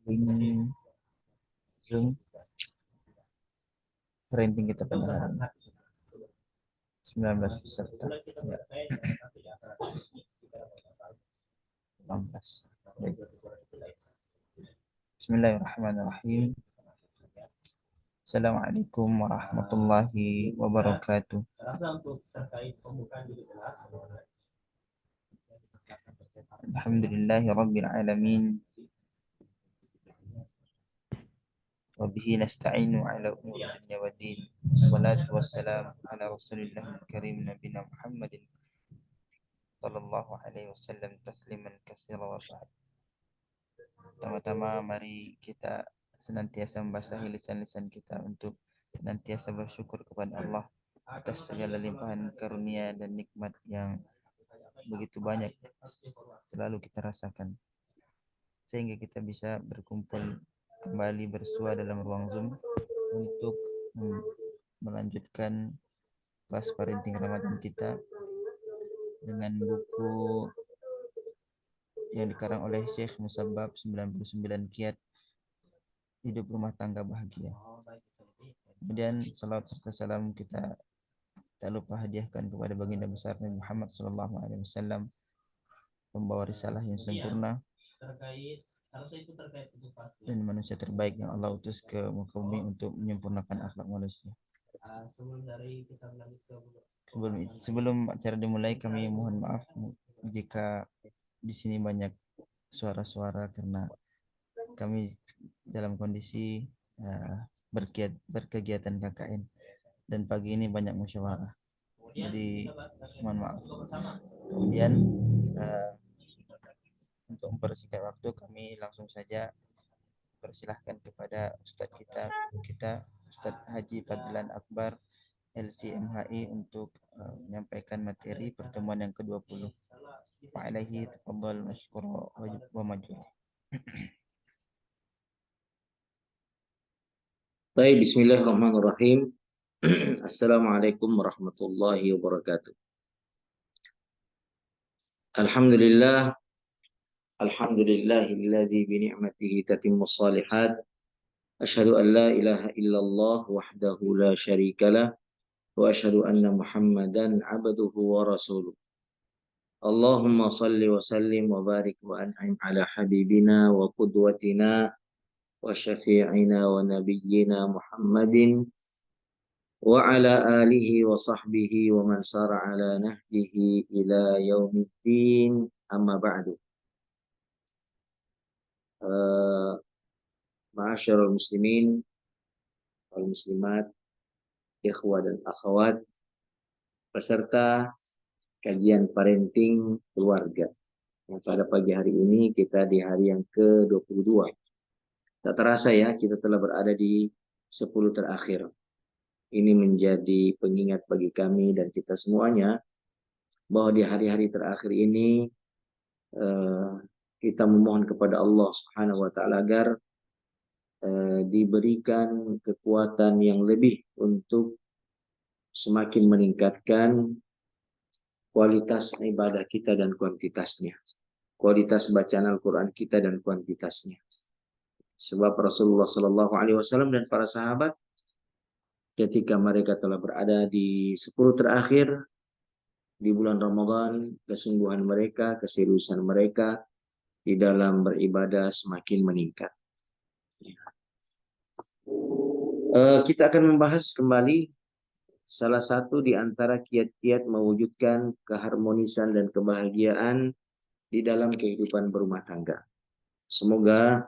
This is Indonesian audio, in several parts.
link Zoom ranting kita pada hari ini 19 peserta ya, 18. Baik. Bismillahirrahmanirrahim. Assalamualaikum warahmatullahi wabarakatuh. Alhamdulillahi rabbil alamin. Wa bihi nasta'inu ala umuri dunya waddin. Wassalatu wassalamu ala rasulillahil karim nabiyina Muhammadin sallallahu alaihi wasallam tasliman katsira wa ba'd. Pertama-tama mari kita senantiasa membasahi lisan-lisan kita untuk senantiasa bersyukur kepada Allah atas segala limpahan karunia dan nikmat yang begitu banyak selalu kita rasakan, sehingga kita bisa berkumpul kembali bersua dalam ruang Zoom untuk melanjutkan kelas parenting Ramadan kita dengan buku yang dikarang oleh Syekh Musabbab 99 Kiat Hidup Rumah Tangga Bahagia. Kemudian salawat serta salam kita tak lupa hadiahkan kepada baginda besar Nabi Muhammad SAW, pembawa risalah yang sempurna dan manusia terbaik yang Allah utus ke muka bumi untuk menyempurnakan akhlak manusia. Sebelum acara dimulai, kami mohon maaf jika di sini banyak suara-suara karena kami dalam kondisi berkegiatan KKN dan pagi ini banyak musyawarah. Jadi mohon maaf. Kemudian untuk mempersingkat waktu, kami langsung saja persilahkan kepada Ustadz kita Ustadz Haji Fadlan Akbar LCMHI untuk menyampaikan materi pertemuan yang ke-20. Wa'alaihi tafadhal mashkura wa majur. Baik, bismillahirrahmanirrahim. Assalamualaikum warahmatullahi wabarakatuh. Alhamdulillah, alhamdulillahilladzi bi ni'matihi tatimmus shalihat. Asyhadu an la ilaha illallah wahdahu la syarikalah wa asyhadu anna Muhammadan abduhu wa rasuluh. Allahumma salli wa sallim wa barik wa an'im ala habibina wa qudwatina wa syafi'ina wa nabiyyina Muhammadin wa ala alihi wa sahbihi wa man sara ala nahjihi ila yaumiddin, amma ba'du. Ma'asyiral muslimin wal muslimat, ikhwah dan akhwat, peserta kajian parenting keluarga. Pada pagi hari ini kita di hari yang ke-22. Tak terasa ya, kita telah berada di 10 terakhir. Ini menjadi pengingat bagi kami dan kita semuanya bahwa di hari-hari terakhir ini kita memohon kepada Allah Subhanahu wa taala agar diberikan kekuatan yang lebih untuk semakin meningkatkan kualitas ibadah kita dan kuantitasnya. Kualitas bacaan Al-Qur'an kita dan kuantitasnya. Sebab Rasulullah Shallallahu alaihi wasallam dan para sahabat ketika mereka telah berada di 10 terakhir di bulan Ramadan, kesungguhan mereka, keseriusan mereka di dalam beribadah semakin meningkat. Kita akan membahas kembali salah satu di antara kiat-kiat mewujudkan keharmonisan dan kebahagiaan di dalam kehidupan berumah tangga. Semoga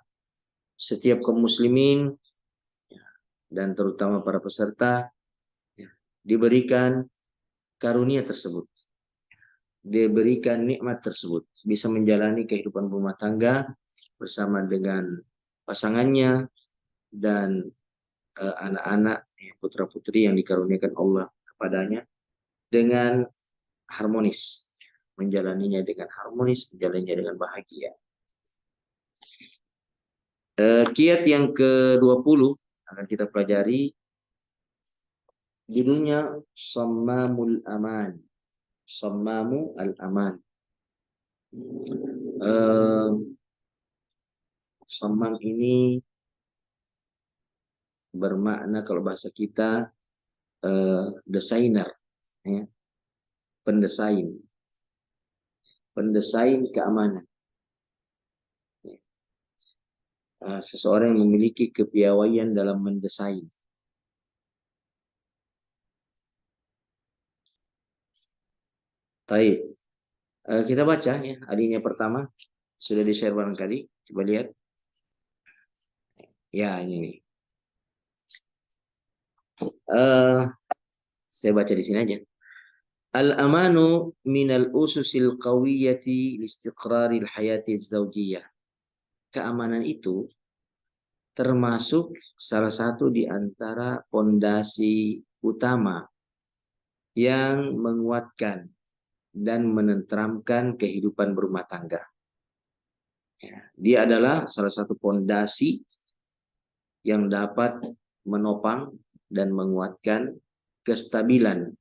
setiap kaum muslimin dan terutama para peserta diberikan karunia tersebut, diberikan nikmat tersebut, bisa menjalani kehidupan rumah tangga bersama dengan pasangannya dan anak-anak putra-putri yang dikaruniakan Allah kepadanya dengan harmonis, menjalaninya dengan harmonis, menjalaninya dengan bahagia. Kiat yang ke-20 akan kita pelajari, judulnya Sammamul Aman. Sammamu al-Aman. Sammam ini bermakna kalau bahasa kita desainer, ya, pendesain, pendesain keamanan. Seseorang yang memiliki kepiawaian dalam mendesain. Baik, kita baca ya alinea pertama sudah di-share barangkali. Coba lihat. Ya ini nih. Saya baca di sini aja. Al-amanu minal ususil qawiyati listiqraril hayati zawjiyah. Keamanan itu termasuk salah satu di antara pondasi utama yang menguatkan dan menenteramkan kehidupan berumah tangga. Ya, dia adalah salah satu pondasi yang dapat menopang dan menguatkan kestabilan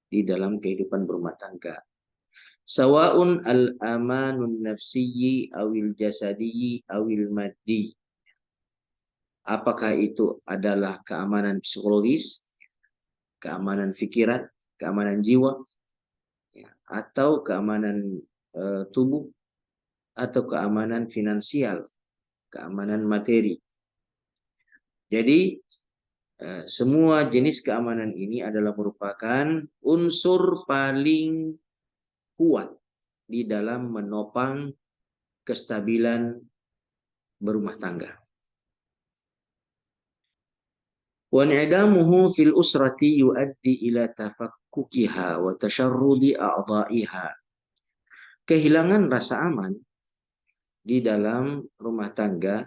di dalam kehidupan berumah tangga. Sawaun al-amanun nafsiyyi awil jasadiyyi awil maddi. Apakah itu adalah keamanan psikologis, keamanan pikiran, keamanan jiwa, ya, atau keamanan tubuh, atau keamanan finansial, keamanan materi. Jadi semua jenis keamanan ini adalah merupakan unsur paling kuat di dalam menopang kestabilan berumah tangga. Wa ni'damuhu fil usrati yuaddi ila tafakkukiha wa tasharrudi a'dha'iha. Kehilangan rasa aman di dalam rumah tangga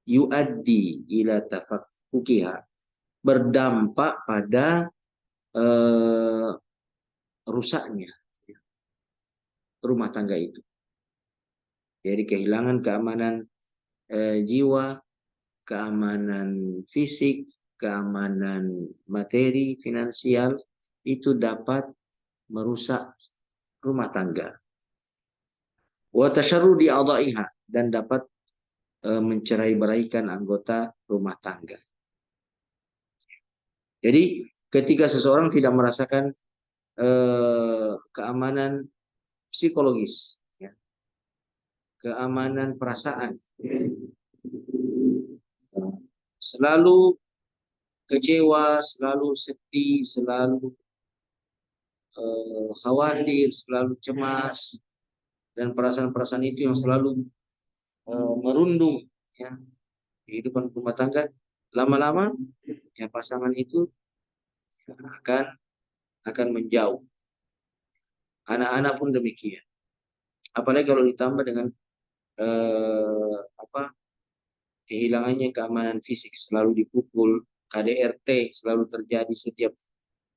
yuaddi ila tafakkukiha, berdampak pada rusaknya rumah tangga itu. Jadi kehilangan keamanan jiwa, keamanan fisik, keamanan materi, finansial, itu dapat merusak rumah tangga. Wa tasyarrudi a'dha'iha, dan dapat mencerai-beraikan anggota rumah tangga. Jadi ketika seseorang tidak merasakan keamanan psikologis, ya, keamanan perasaan, selalu kecewa, selalu sedih, selalu khawatir, selalu cemas, dan perasaan-perasaan itu yang selalu merundung ya kehidupan rumah tangga, lama-lama ya pasangan itu akan menjauh. Anak-anak pun demikian. Apalagi kalau ditambah dengan kehilangannya keamanan fisik, selalu dipukul, KDRT selalu terjadi setiap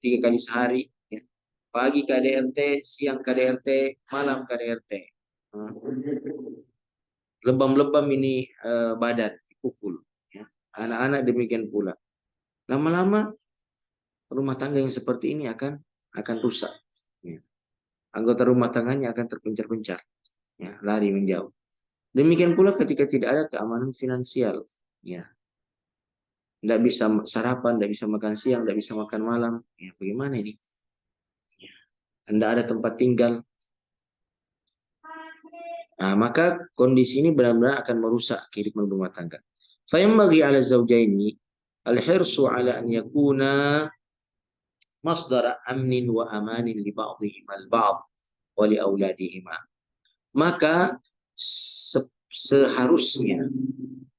3 kali sehari. Ya. Pagi KDRT, siang KDRT, malam KDRT. Lebam-lebam ini badan dipukul. Ya. Anak-anak demikian pula. Lama-lama rumah tangga yang seperti ini akan rusak. Ya. Anggota rumah tangganya akan terpencar-pencar, ya, lari menjauh. Demikian pula ketika tidak ada keamanan finansial, ya, tidak bisa sarapan, tidak bisa makan siang, tidak bisa makan malam, ya, bagaimana ini? Ya. Tidak ada tempat tinggal. Nah, maka kondisi ini benar-benar akan merusak kehidupan rumah tangga. Fayanbaghi 'ala zawjaini al-hirsu 'ala an yakuna masdar amnin wa amanin li ba'dihima al-ba'd wa li auladihima. Maka seharusnya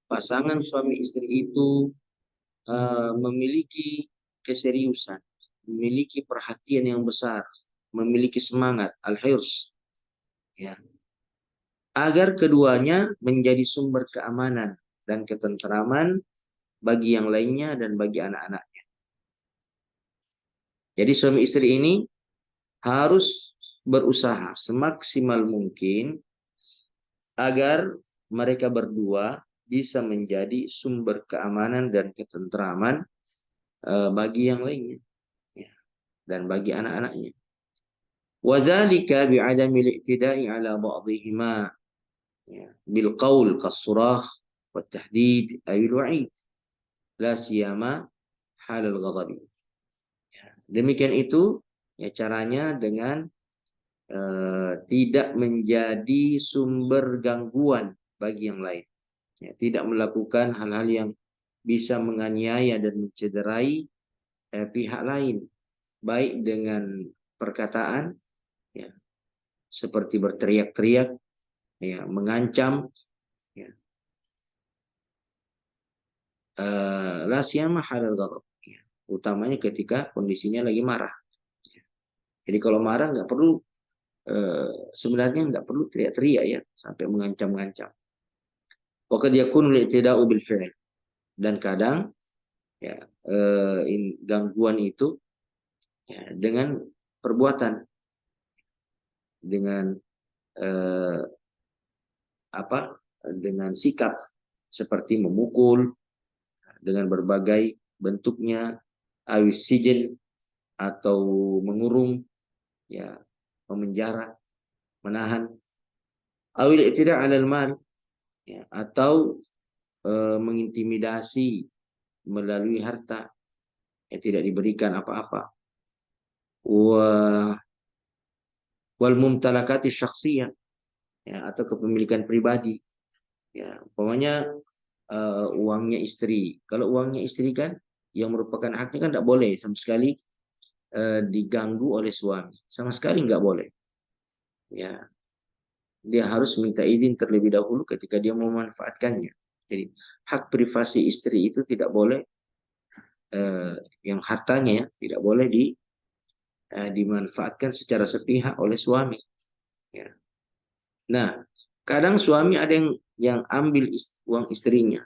pasangan suami istri itu memiliki keseriusan, memiliki perhatian yang besar, memiliki semangat al-hirs, ya, agar keduanya menjadi sumber keamanan dan ketenteraman bagi yang lainnya dan bagi anak-anaknya. Jadi suami istri ini harus berusaha semaksimal mungkin agar mereka berdua bisa menjadi sumber keamanan dan ketenteraman bagi yang lainnya, ya, dan bagi anak-anaknya. Wadzalika bi'adami al-i'tida'i ala ba'dihima, ya, bil qaul kasurah wa tahdid ayil wa'id la siyama halal ghadabi. Demikian itu ya caranya dengan tidak menjadi sumber gangguan bagi yang lain. Ya, tidak melakukan hal-hal yang bisa menganiaya dan mencederai pihak lain, baik dengan perkataan, ya, seperti berteriak-teriak, ya, mengancam, ya, la siyama halal ghadab, ya, utamanya ketika kondisinya lagi marah. Jadi kalau marah nggak perlu sebenarnya nggak perlu teriak-teriak ya sampai mengancam-ngancam. Waqad yakunu al-i'tida'u bil fi'l, dan kadang ya gangguan itu ya, dengan perbuatan, dengan eh, dengan sikap seperti memukul dengan berbagai bentuknya, awis sijil atau mengurung, ya, memenjara, menahan, awil i'tida' 'alal mal, ya, atau mengintimidasi melalui harta, ya, tidak diberikan apa-apa, wal mumtalakati syakhsiyah, ya, atau kepemilikan pribadi, ya, umpamanya uangnya istri. Kalau uangnya istri kan yang merupakan haknya kan tidak boleh sama sekali diganggu oleh suami, sama sekali nggak boleh. Ya, dia harus minta izin terlebih dahulu ketika dia memanfaatkannya. Jadi hak privasi istri itu tidak boleh yang hartanya ya, tidak boleh dimanfaatkan secara sepihak oleh suami. Ya. Nah, kadang suami ada yang ambil uang istrinya,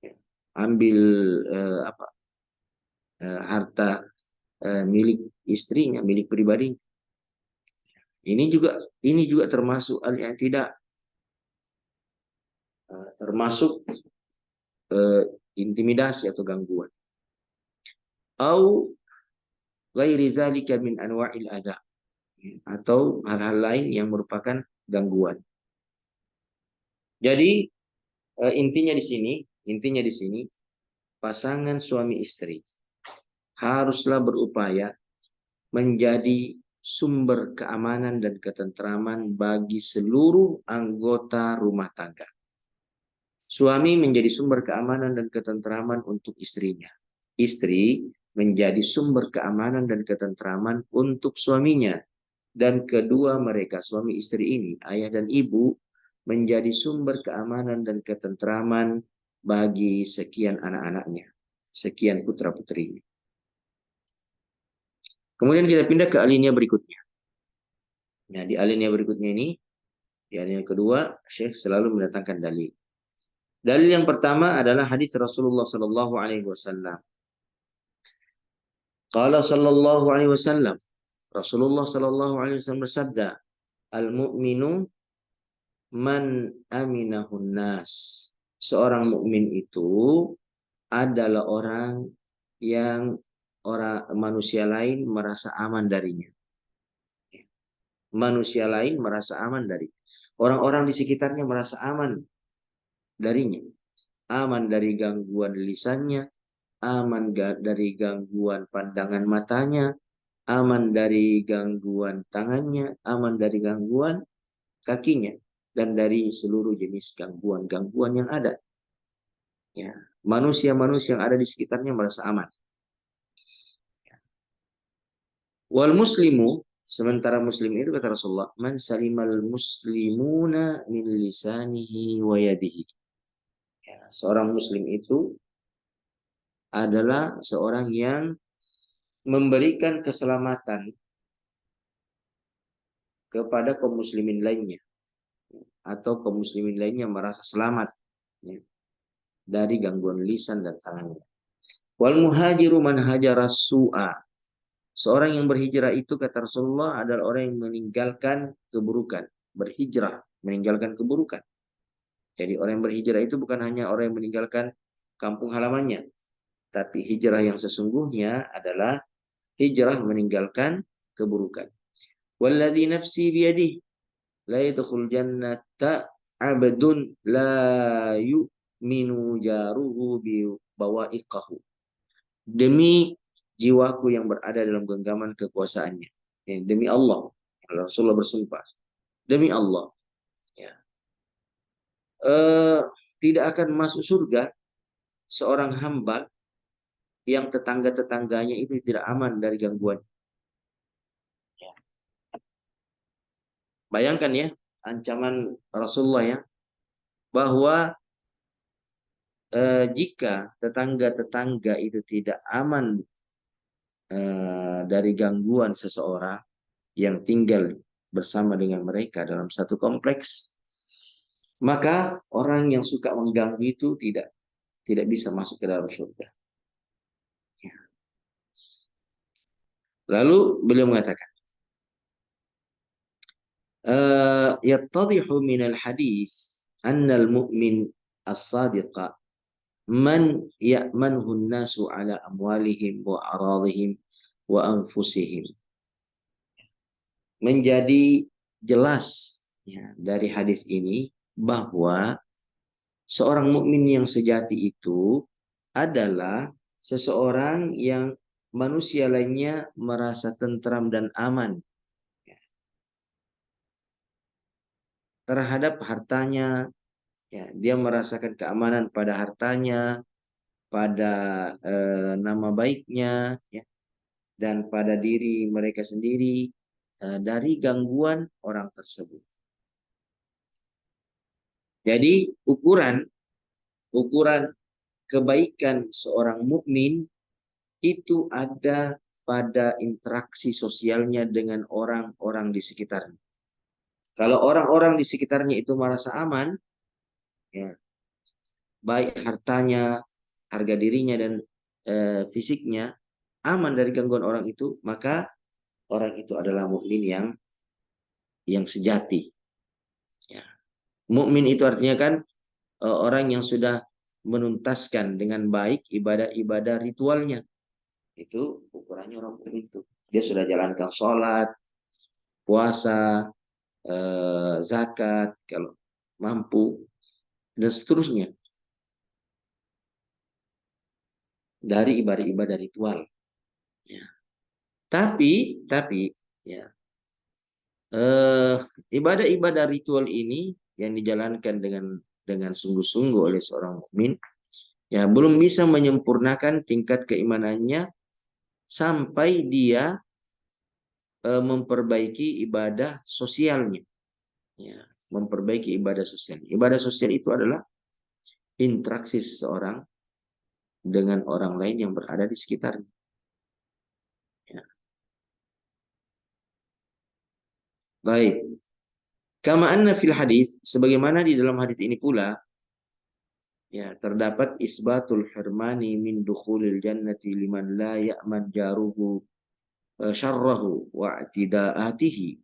ya, ambil harta milik istrinya, milik pribadi. Ini juga termasuk al-i'tida, termasuk intimidasi atau gangguan. Au ghairi dzalika min anwa'il adza, atau hal-hal lain yang merupakan gangguan. Jadi intinya di sini pasangan suami istri haruslah berupaya menjadi sumber keamanan dan ketentraman bagi seluruh anggota rumah tangga. Suami menjadi sumber keamanan dan ketentraman untuk istrinya. Istri menjadi sumber keamanan dan ketentraman untuk suaminya. Dan kedua mereka, suami istri ini, ayah dan ibu, menjadi sumber keamanan dan ketentraman bagi sekian anak-anaknya, sekian putra-putrinya. Kemudian kita pindah ke alinea berikutnya. Nah, di alinea berikutnya ini, di alinea kedua, Syekh selalu mendatangkan dalil. Dalil yang pertama adalah hadis Rasulullah sallallahu alaihi wasallam. Qala sallallahu alaihi wasallam, Rasulullah sallallahu alaihi wasallam bersabda, al-mu'minu man aminahun nas. Seorang mukmin itu adalah orang yang manusia lain merasa aman darinya. Manusia lain merasa aman dari. Orang-orang di sekitarnya merasa aman darinya. Aman dari gangguan lisannya, aman dari gangguan pandangan matanya, aman dari gangguan tangannya, aman dari gangguan kakinya, dan dari seluruh jenis gangguan-gangguan yang ada. Ya, manusia-manusia yang ada di sekitarnya merasa aman. Wal muslimu, sementara muslim itu kata Rasulullah, man salimal muslimuna min lisanihi wa yadihi. Ya, seorang muslim itu adalah seorang yang memberikan keselamatan kepada kaum muslimin lainnya, atau kaum muslimin lainnya merasa selamat, ya, dari gangguan lisan dan tangannya. Wal muhajiru man hajara su'a. Seorang yang berhijrah itu kata Rasulullah adalah orang yang meninggalkan keburukan, berhijrah, meninggalkan keburukan. Jadi orang yang berhijrah itu bukan hanya orang yang meninggalkan kampung halamannya, tapi hijrah yang sesungguhnya adalah hijrah meninggalkan keburukan. Walladzi nafsi biyadihi la yadkhul jannata 'abdun la yu'minu jaruhu bi bawa'iqahu. Demi jiwaku yang berada dalam genggaman kekuasaannya. Ya, demi Allah. Rasulullah bersumpah. Demi Allah. Ya. Tidak akan masuk surga seorang hamba yang tetangga-tetangganya itu tidak aman dari gangguan. Ya. Bayangkan ya, ancaman Rasulullah ya, bahwa jika tetangga-tetangga itu tidak aman dari gangguan seseorang yang tinggal bersama dengan mereka dalam satu kompleks, maka orang yang suka mengganggu itu tidak bisa masuk ke dalam surga. Lalu beliau mengatakan, yattadihu minal hadis annal mu'min as-sadiqa man ya'manhu an-nasu ala amwalihim wa aradihim wa anfusihim. Menjadi jelas ya, dari hadis ini bahwa seorang mukmin yang sejati itu adalah seseorang yang manusia lainnya merasa tentram dan aman ya, terhadap hartanya. Ya, dia merasakan keamanan pada hartanya, pada nama baiknya, ya, dan pada diri mereka sendiri dari gangguan orang tersebut. Jadi ukuran kebaikan seorang mukmin itu ada pada interaksi sosialnya dengan orang-orang di sekitarnya. Kalau orang-orang di sekitarnya itu merasa aman, ya, baik hartanya, harga dirinya dan fisiknya aman dari gangguan orang itu, maka orang itu adalah mukmin yang sejati. Ya. Mukmin itu artinya kan orang yang sudah menuntaskan dengan baik ibadah-ibadah ritualnya. Itu ukurannya orang mukmin itu. Dia sudah jalankan sholat, puasa, zakat kalau mampu, dan seterusnya dari ibadah-ibadah ritual. Ya. Tapi ya ibadah-ibadah ritual ini yang dijalankan dengan sungguh-sungguh oleh seorang mukmin ya belum bisa menyempurnakan tingkat keimanannya sampai dia memperbaiki ibadah sosialnya. Ya, memperbaiki ibadah sosial. Ibadah sosial itu adalah interaksi seseorang dengan orang lain yang berada di sekitarnya. Ya. Baik. Kama anna fil hadis, sebagaimana di dalam hadis ini pula, ya terdapat isbatul hirmani min dukhulil jannati liman la ya'man jaruhu syarrahu wa i'tidaatihi.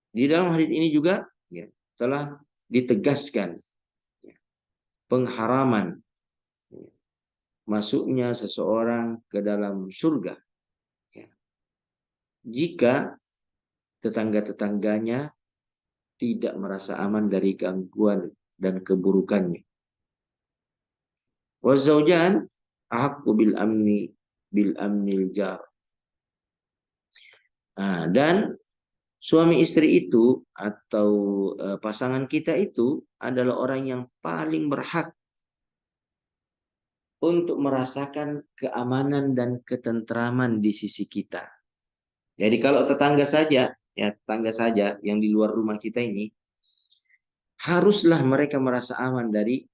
Di dalam hadis ini juga ya, telah ditegaskan ya, pengharaman ya, masuknya seseorang ke dalam surga ya, jika tetangga-tetangganya tidak merasa aman dari gangguan dan keburukannya. Wa zaujan ahaqqu bil amnil jar. Dan suami istri itu atau pasangan kita itu adalah orang yang paling berhak untuk merasakan keamanan dan ketentraman di sisi kita. Jadi kalau tetangga saja, ya tetangga saja yang di luar rumah kita ini, haruslah mereka merasa aman dari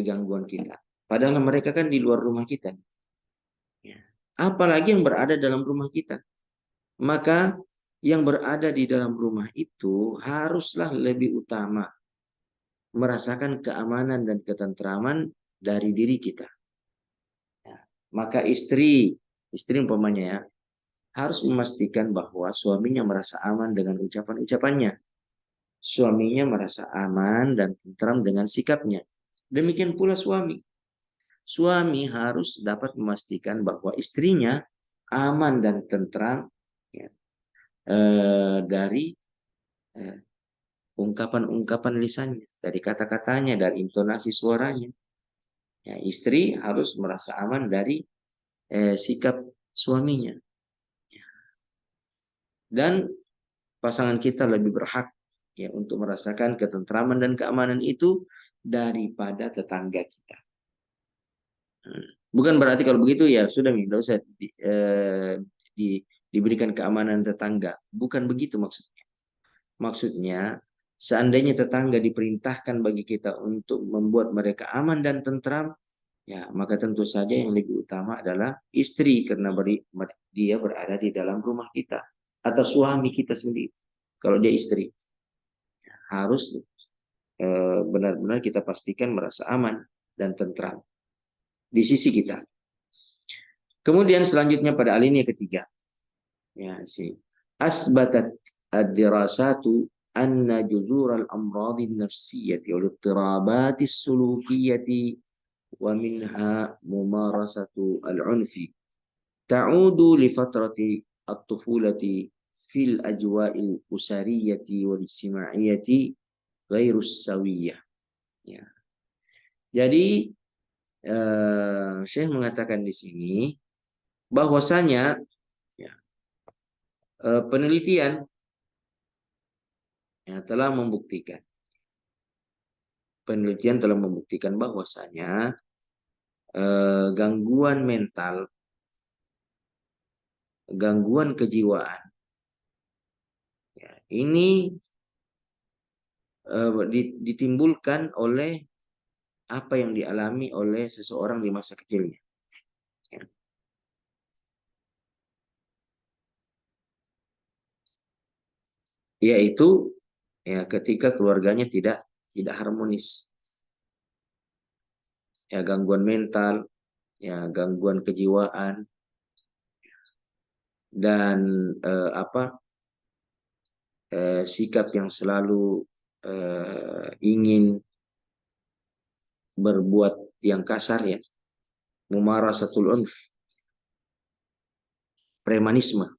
gangguan kita. Padahal mereka kan di luar rumah kita. Ya. Apalagi yang berada dalam rumah kita. Maka yang berada di dalam rumah itu haruslah lebih utama merasakan keamanan dan ketentraman dari diri kita. Ya. Maka istri umpamanya ya, harus memastikan bahwa suaminya merasa aman dengan ucapan-ucapannya. Suaminya merasa aman dan tentram dengan sikapnya. Demikian pula suami. Suami harus dapat memastikan bahwa istrinya aman dan tentram ya, dari ungkapan-ungkapan lisannya, dari kata-katanya, dari intonasi suaranya. Ya, istri harus merasa aman dari sikap suaminya. Dan pasangan kita lebih berhak ya untuk merasakan ketentraman dan keamanan itu daripada tetangga kita. Bukan berarti kalau begitu ya sudah tidak usah diberikan keamanan tetangga. Bukan begitu maksudnya. Maksudnya seandainya tetangga diperintahkan bagi kita untuk membuat mereka aman dan tentram, ya maka tentu saja yang lebih utama adalah istri karena dia berada di dalam rumah kita atau suami kita sendiri. Kalau dia istri harus benar-benar kita pastikan merasa aman dan tentram di sisi kita. Kemudian selanjutnya pada alinea ketiga, ya sini asbatat ad-dirasatu anna juzur al-amrad an-nafsiyyah wal ittirabat as-sulukiyyah wa minha mumarasatu al-'unfi ta'udu li fatrati at-tufulati fil ajwa'il usariyyati wal ijtima'iyyati ghairu sawiyah. Ya. Jadi Syekh mengatakan di sini bahwasanya ya, penelitian ya, telah membuktikan bahwasanya gangguan mental, gangguan kejiwaan ya, ini ditimbulkan oleh apa yang dialami oleh seseorang di masa kecilnya. Ya. Yaitu ya ketika keluarganya tidak harmonis. Ya gangguan mental, ya gangguan kejiwaan dan sikap yang selalu ingin berbuat yang kasar ya, mumarasatul unf, premanisme.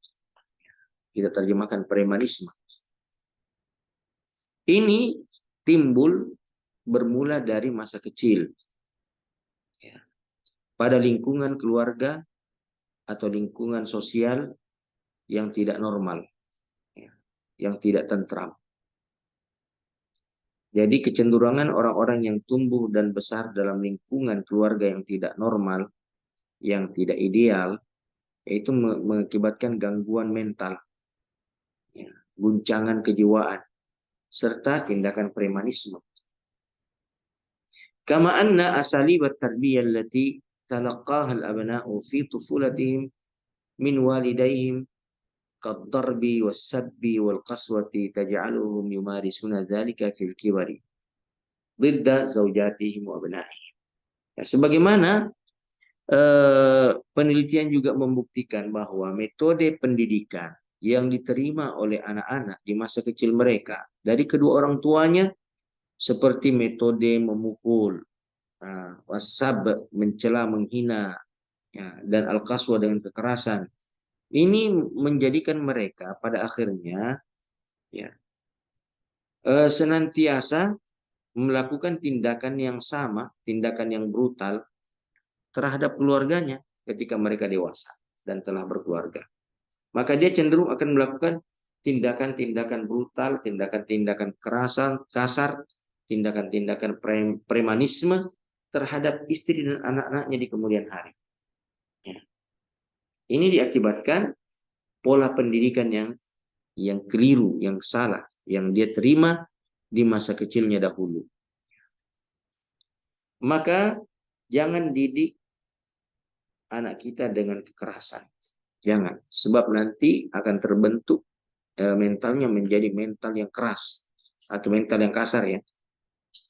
Kita terjemahkan premanisme. Ini timbul bermula dari masa kecil. Ya. Pada lingkungan keluarga atau lingkungan sosial yang tidak normal. Ya. Yang tidak tentram. Jadi kecenderungan orang-orang yang tumbuh dan besar dalam lingkungan keluarga yang tidak normal, yang tidak ideal, yaitu mengakibatkan gangguan mental, ya, guncangan kejiwaan, serta tindakan premanisme. Kama anna asalib at-tarbiyah allati talaqaha al-abna'u fi tufulatihim min walidayhim kad-darbi was-sabbi wal-qaswati taj'aluhum yumarisuna dhalika fil kibari ضد zaujatihim wa abna'ihim. Ya, sebagaimana penelitian juga membuktikan bahwa metode pendidikan yang diterima oleh anak-anak di masa kecil mereka dari kedua orang tuanya seperti metode memukul, wasab, mencela, menghina, ya, dan al-qaswa dengan kekerasan. Ini menjadikan mereka pada akhirnya ya, senantiasa melakukan tindakan yang sama, tindakan yang brutal terhadap keluarganya ketika mereka dewasa dan telah berkeluarga. Maka dia cenderung akan melakukan tindakan-tindakan brutal, tindakan-tindakan kerasan, kasar, tindakan-tindakan premanisme terhadap istri dan anak-anaknya di kemudian hari. Ya. Ini diakibatkan pola pendidikan yang keliru, yang salah, yang dia terima di masa kecilnya dahulu. Maka jangan didik anak kita dengan kekerasan. Jangan, sebab nanti akan terbentuk mentalnya menjadi mental yang keras atau mental yang kasar ya.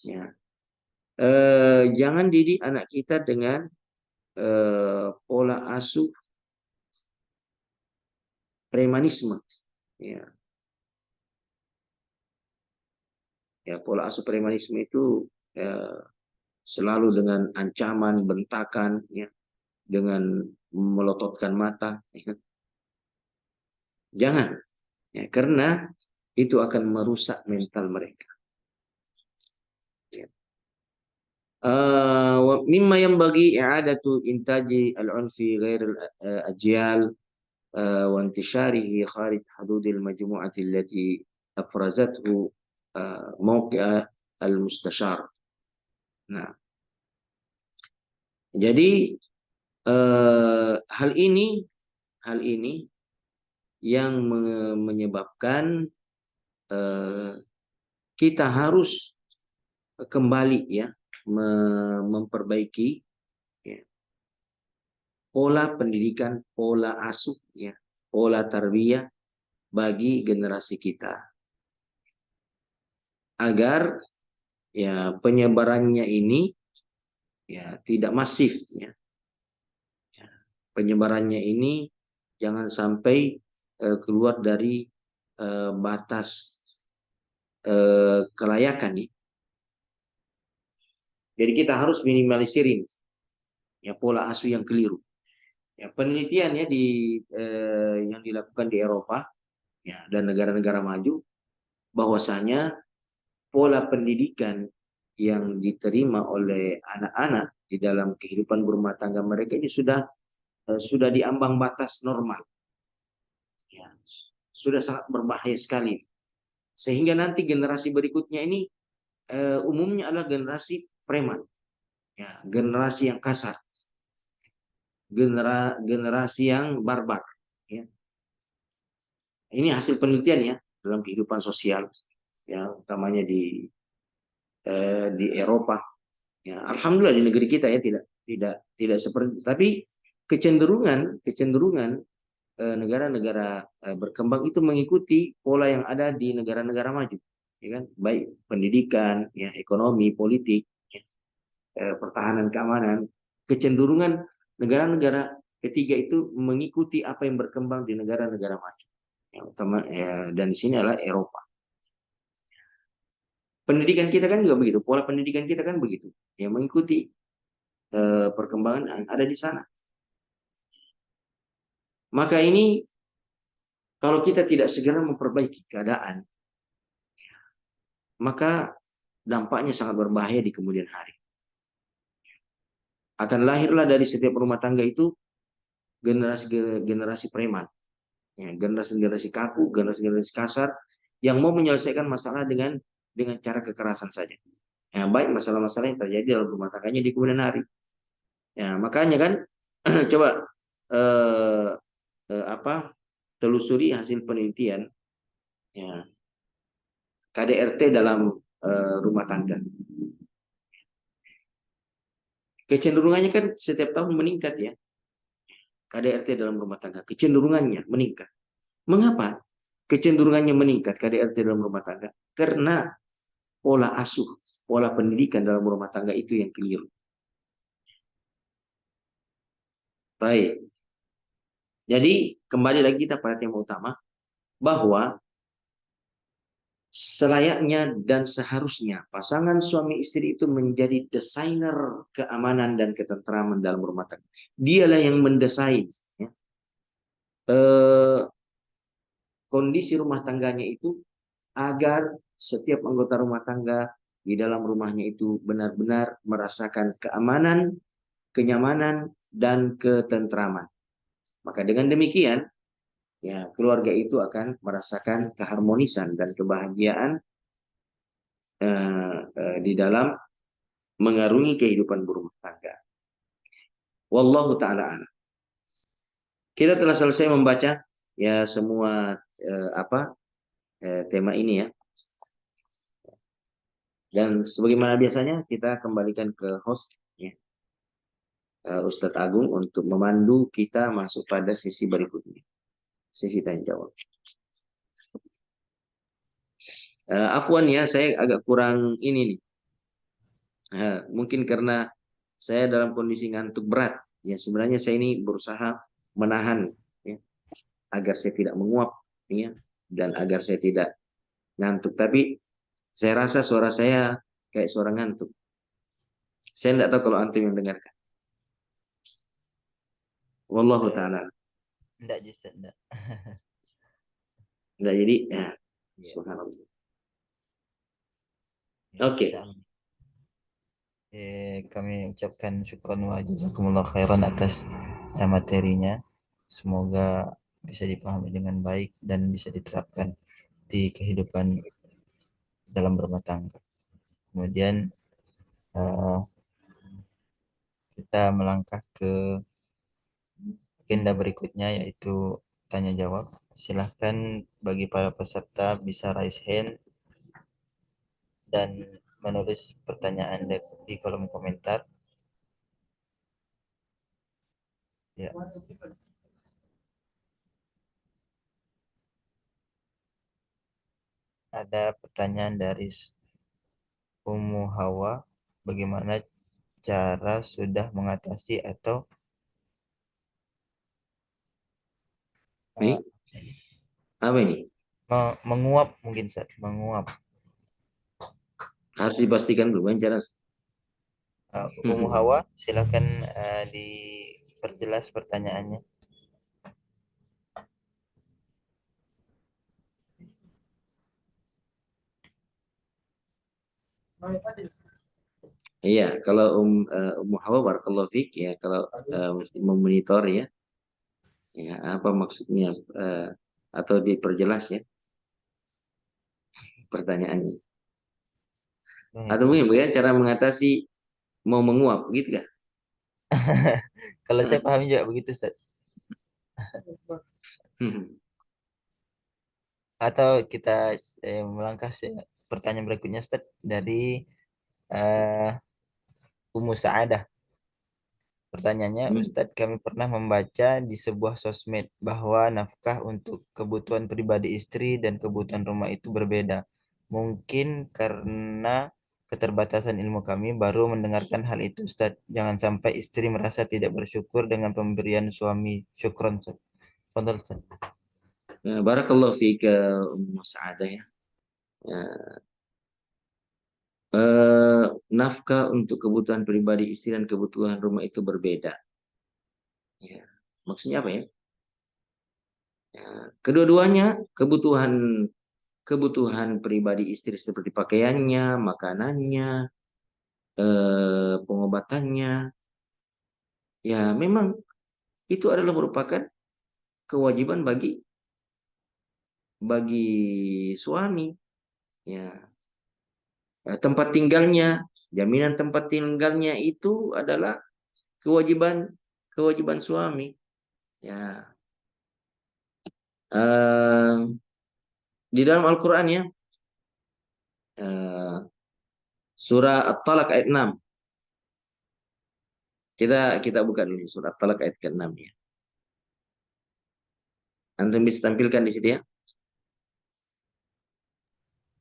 Ya. Jangan didik anak kita dengan pola asuh premanisme. Ya. Ya, pola asuh premanisme itu selalu dengan ancaman, bentakan, ya, dengan melototkan mata. Ya. Jangan, ya, karena itu akan merusak mental mereka. Mimma yang bagi i'adatu intaji al-unfi ghair al-ajyal wa intisharihi kharij hududil majmu'ati allati afrazathu mawqi'a al-mustashar. Nah, jadi hal ini yang menyebabkan kita harus kembali ya memperbaiki ya, pola pendidikan, pola asuh ya, pola tarbiyah bagi generasi kita agar ya penyebarannya ini ya tidak masif ya. Penyebarannya ini jangan sampai keluar dari batas kelayakan ya. Jadi kita harus minimalisir ya pola asuh yang keliru. Ya, penelitian ya yang dilakukan di Eropa ya dan negara-negara maju bahwasanya pola pendidikan yang diterima oleh anak-anak di dalam kehidupan berumah tangga mereka ini sudah di ambang batas normal. Ya, sudah sangat berbahaya sekali. Sehingga nanti generasi berikutnya ini umumnya adalah generasi preman. Ya, generasi yang kasar. Generasi yang barbar. Ya. Ini hasil penelitian ya dalam kehidupan sosial, ya utamanya di Eropa. Ya, alhamdulillah di negeri kita ya tidak seperti itu. Tapi kecenderungan negara-negara berkembang itu mengikuti pola yang ada di negara-negara maju, ya kan? Baik pendidikan, ya ekonomi, politik, ya, pertahanan keamanan. Kecenderungan negara-negara ketiga itu mengikuti apa yang berkembang di negara-negara maju. Yang utama ya, dan di sini adalah Eropa. Pendidikan kita kan juga begitu, pola pendidikan kita kan begitu, yang mengikuti perkembangan yang ada di sana. Maka ini kalau kita tidak segera memperbaiki keadaan, maka dampaknya sangat berbahaya di kemudian hari. Akan lahirlah dari setiap rumah tangga itu generasi-generasi preman, ya, generasi-generasi kaku, generasi-generasi kasar yang mau menyelesaikan masalah dengan cara kekerasan saja. Ya, baik masalah-masalah yang terjadi dalam rumah tangganya di kemudian hari. Ya, makanya kan coba eh, telusuri hasil penelitian ya, KDRT dalam rumah tangga. Kecenderungannya kan setiap tahun meningkat ya. KDRT dalam rumah tangga kecenderungannya meningkat. Mengapa kecenderungannya meningkat KDRT dalam rumah tangga? Karena pola asuh, pola pendidikan dalam rumah tangga itu yang keliru. Baik. Jadi kembali lagi kita pada tema utama bahwa selayaknya dan seharusnya pasangan suami istri itu menjadi desainer keamanan dan ketentraman dalam rumah tangga. Dialah yang mendesain ya, kondisi rumah tangganya itu agar setiap anggota rumah tangga di dalam rumahnya itu benar-benar merasakan keamanan, kenyamanan, dan ketentraman. Maka dengan demikian, ya keluarga itu akan merasakan keharmonisan dan kebahagiaan di dalam mengarungi kehidupan berumah tangga. Wallahu taala a'lam. Kita telah selesai membaca ya semua tema ini ya. Dan sebagaimana biasanya kita kembalikan ke host ya, Ustadz Agung untuk memandu kita masuk pada sesi berikutnya. Sesi tanya jawab. Afwan ya, saya agak kurang ini nih. Mungkin karena saya dalam kondisi ngantuk berat. Ya sebenarnya saya ini berusaha menahan ya, agar saya tidak menguap ya, dan agar saya tidak ngantuk. Tapi saya rasa suara saya kayak suara ngantuk. Saya tidak tahu kalau antum yang dengarkan. Wallahu taala. Enggak justru enggak. Nah, jadi ya. Iya, Subhanallah. ya, Oke. insyaallah. Kami ucapkan syukran wa jazakumullah khairan atas materinya. Semoga bisa dipahami dengan baik dan bisa diterapkan di kehidupan dalam berumah tangga. Kemudian eh, kita melangkah ke agenda berikutnya yaitu tanya jawab. Silahkan bagi para peserta bisa raise hand dan menulis pertanyaan di kolom komentar. Ya, ada pertanyaan dari Ummu Hawa, bagaimana cara sudah mengatasi atau uh, Baik. Apa ini? menguap mungkin Ustaz, menguap. Harus dipastikan dulu kan cara. Ummu Hawa, silakan diperjelas pertanyaannya. Iya, kalau Ummu Hawa barakallahu fik ya, kalau mesti memonitor ya, ya apa maksudnya atau diperjelas ya pertanyaannya. Atau Baik. mungkin ya cara mengatasi mau menguap gitu kah? Kalau saya paham juga begitu Ustaz. Atau kita melangkah pertanyaan berikutnya Ustaz dari eh, Ummu Sa'adah. Pertanyaannya, Ustadz, kami pernah membaca di sebuah sosmed bahwa nafkah untuk kebutuhan pribadi istri dan kebutuhan rumah itu berbeda. Mungkin karena keterbatasan ilmu kami baru mendengarkan hal itu, Ustadz. Jangan sampai istri merasa tidak bersyukur dengan pemberian suami. Syukron, Ustadz. Fadal, Ustadz. Barakallahu fik Ummu Sa'adah ya. Ya, nafkah untuk kebutuhan pribadi istri dan kebutuhan rumah itu berbeda. Ya. Maksudnya apa ya? Ya, kedua-duanya kebutuhan pribadi istri seperti pakaiannya, makanannya, pengobatannya, ya memang itu adalah merupakan kewajiban bagi bagi suami. Ya, tempat tinggalnya, jaminan tempat tinggalnya itu adalah kewajiban kewajiban suami. Ya, eh, di dalam Al-Quran ya, eh, surah At-Talaq ayat 6. Kita buka dulu surah At-Talaq ayat ke-6 ya. Antum bisa tampilkan di situ ya.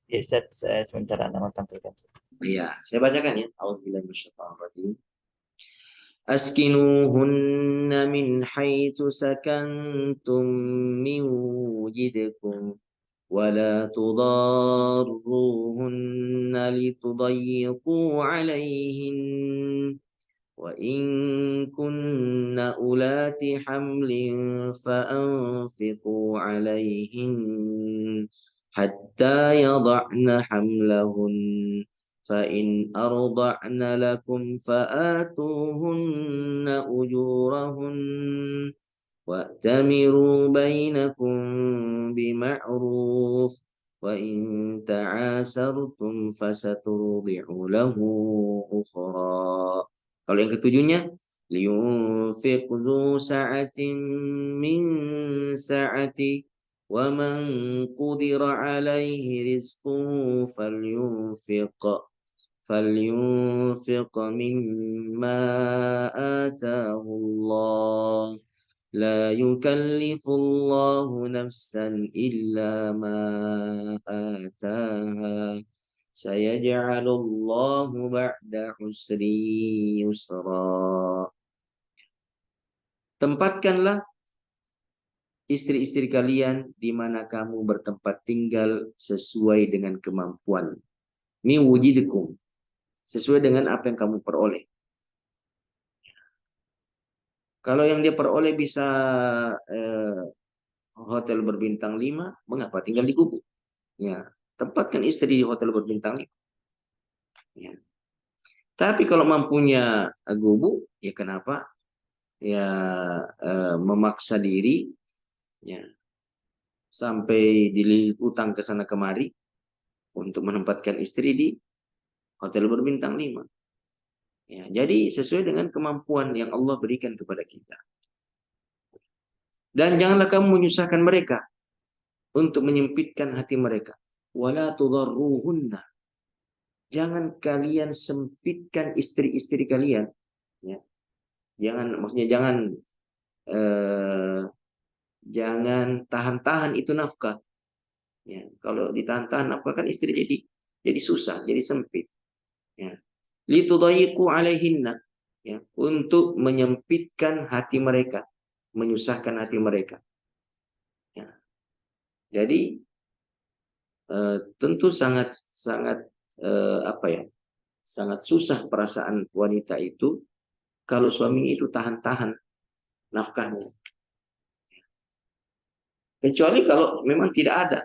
Ya, Ustadz, saya sementara nama tampilkan. Iya, saya bacakan ya. A'udzubillahi minasyaitonir rajim. أسكنوهن من حيث سكنتم من وجدكم ولا تضاروهن لتضيقوا عليهن وإن كن أولات حمل فأنفقوا عليهن حتى يضعن حملهن فإن أرضعن لكم فآتوهن أجورهن وأتمروا بينكم بمعروف وإن تعاسرتم فسترضع له أخرى. Kalau yang ketujuhnya, liyunfiq dzu sa'atin min sa'ati wa man qudira alaihi rizquhu falyunfiq mimma ataahu Allah. لا يكلف الله نفسا إلا ما آتاها سيجعل الله بعد عسر يسرا. Tempatkanlah istri-istri kalian di mana kamu bertempat tinggal sesuai dengan kemampuan. Mi wujidukum, sesuai dengan apa yang kamu peroleh. Kalau yang dia peroleh bisa hotel berbintang 5, mengapa tinggal di gubuk? Ya, tempatkan istri di hotel berbintang 5. Ya. Tapi kalau mampunya gubuk, ya kenapa? Ya memaksa diri, ya sampai dililit utang ke sana kemari untuk menempatkan istri di hotel berbintang 5. Ya, jadi sesuai dengan kemampuan yang Allah berikan kepada kita. Dan janganlah kamu menyusahkan mereka untuk menyempitkan hati mereka. Wala tudarruhunna. Jangan kalian sempitkan istri-istri kalian. Ya. Maksudnya eh, jangan tahan-tahan itu nafkah. Ya. Kalau ditahan-tahan nafkah kan istri jadi susah, jadi sempit. Ya. Litudayiqu alaihinna. Ya. Untuk menyempitkan hati mereka, menyusahkan hati mereka. Ya. Jadi tentu sangat sangat apa ya, sangat susah perasaan wanita itu kalau suaminya itu tahan-tahan nafkahnya. Kecuali kalau memang tidak ada.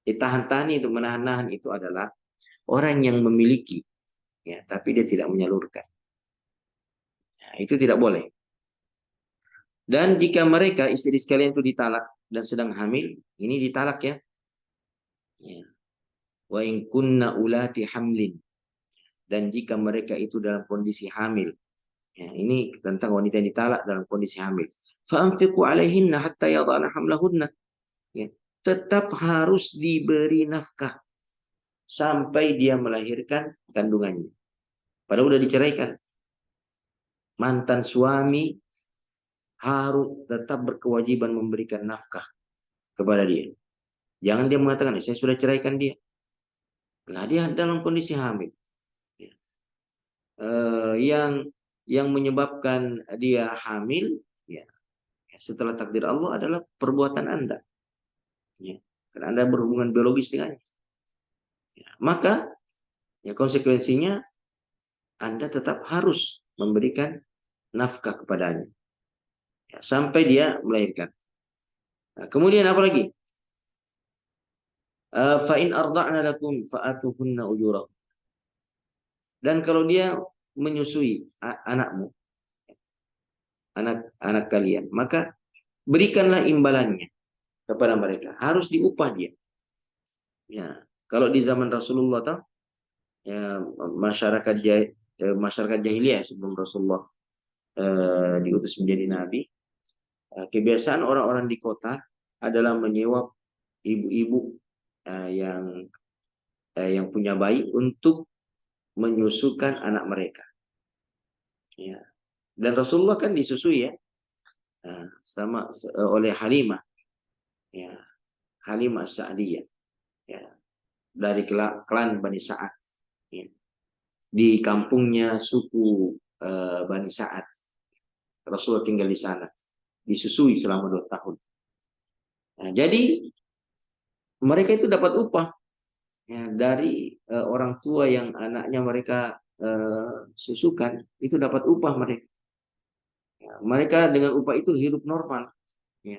Tahan-tahan itu, menahan-nahan itu adalah orang yang memiliki, ya, tapi dia tidak menyalurkan. Nah, itu tidak boleh. Dan jika mereka istri sekalian itu ditalak dan sedang hamil, ini ditalak ya. Ya. Wa in kunna ulati hamlin. Dan jika mereka itu dalam kondisi hamil, ya, ini tentang wanita yang ditalak dalam kondisi hamil. Fa'anfiqu alaihinna hatta yadhana hamlahunna. Ya. Tetap harus diberi nafkah sampai dia melahirkan kandungannya. Padahal udah diceraikan. Mantan suami harus tetap berkewajiban memberikan nafkah kepada dia. Jangan dia mengatakan, saya sudah ceraikan dia. Nah, dia dalam kondisi hamil. Ya. Yang menyebabkan dia hamil, ya, setelah takdir Allah adalah perbuatan Anda. Ya. Karena Anda berhubungan biologis dengannya. Ya. Maka ya konsekuensinya Anda tetap harus memberikan nafkah kepadanya. Ya, sampai dia melahirkan. Nah, kemudian apa lagi? Fa'in arda'na lakum fa'atuhunna ujurahum. Dan kalau dia menyusui anakmu, anak-anak kalian, maka berikanlah imbalannya kepada mereka. Harus diupah dia. Ya, kalau di zaman Rasulullah tahu, ya, masyarakat jahiliyah sebelum Rasulullah diutus menjadi nabi, kebiasaan orang-orang di kota adalah menyewa ibu-ibu yang punya bayi untuk menyusukan anak mereka. Ya. Dan Rasulullah kan disusui ya, oleh Halimah, ya, Halimah Sa'diyah, ya, dari klan Bani Sa'ad, ya, di kampungnya suku Bani Sa'ad. Rasulullah tinggal di sana, disusui selama 2 tahun. Nah, jadi mereka itu dapat upah, ya, dari orang tua yang anaknya mereka susukan, itu dapat upah mereka. Ya, mereka dengan upah itu hidup normal, ya,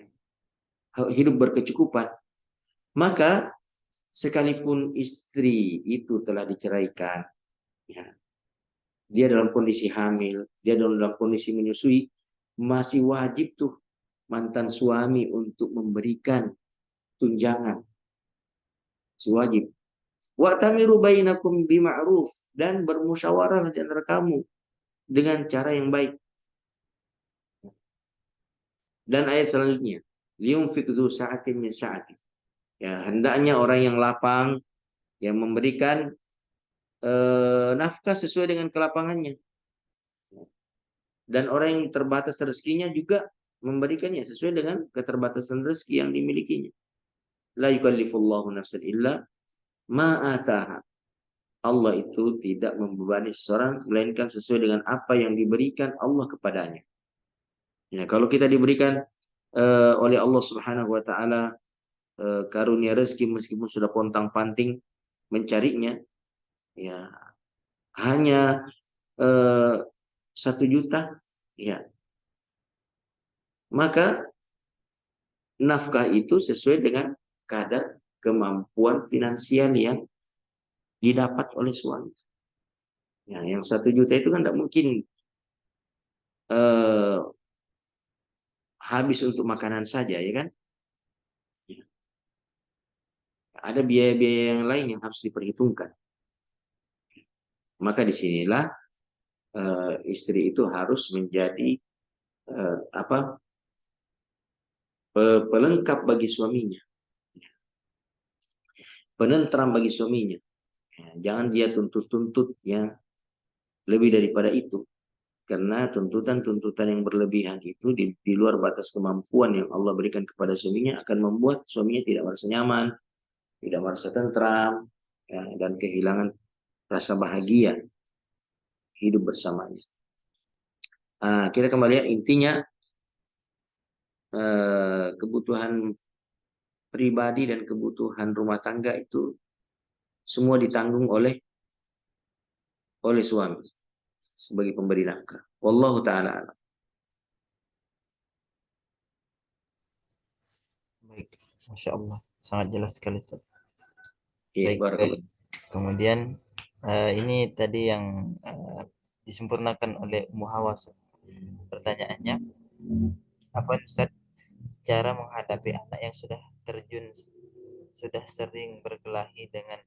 hidup berkecukupan. Maka sekalipun istri itu telah diceraikan, ya, dia dalam kondisi hamil, dia dalam kondisi menyusui, masih wajib tuh mantan suami untuk memberikan tunjangan. Masih wajib. Wa'tamiru bainakum bima'ruf, dan bermusyawarah di antara kamu dengan cara yang baik. Dan ayat selanjutnya, liyunfiq dzu sa'atin min sa'ati. Ya, hendaknya orang yang lapang yang memberikan nafkah sesuai dengan kelapangannya. Dan orang yang terbatas rezekinya juga memberikannya sesuai dengan keterbatasan rezeki yang dimilikinya. La yukallifullahu nafsan illa ma ataha. Allah itu tidak membebani seseorang melainkan sesuai dengan apa yang diberikan Allah kepadanya. Ya, kalau kita diberikan oleh Allah Subhanahu wa taala karunia rezeki meskipun sudah pontang-panting mencarinya, ya hanya 1 juta, ya, maka nafkah itu sesuai dengan kadar kemampuan finansial yang didapat oleh suami. Ya, yang 1 juta itu kan tidak mungkin eh, habis untuk makanan saja, ya kan? Ada biaya-biaya yang lain yang harus diperhitungkan. Maka disinilah istri itu harus menjadi pelengkap bagi suaminya, penentram bagi suaminya. Ya, jangan dia tuntut-tuntut ya lebih daripada itu. Karena tuntutan-tuntutan yang berlebihan itu di luar batas kemampuan yang Allah berikan kepada suaminya akan membuat suaminya tidak merasa nyaman, tidak merasa tentram, ya, dan kehilangan rasa bahagia hidup bersamanya. Kita kembali ya, intinya kebutuhan pribadi dan kebutuhan rumah tangga itu semua ditanggung oleh suami sebagai pemberi nafkah. Wallahu taala alam. Baik, Masya Allah, sangat jelas sekali Ustaz. Iya, Baik, baik. barakallah. Kemudian ini tadi yang disempurnakan oleh Ummu Hawa. Pertanyaannya, apa Ustaz cara menghadapi anak yang sudah terjun, sudah sering berkelahi dengan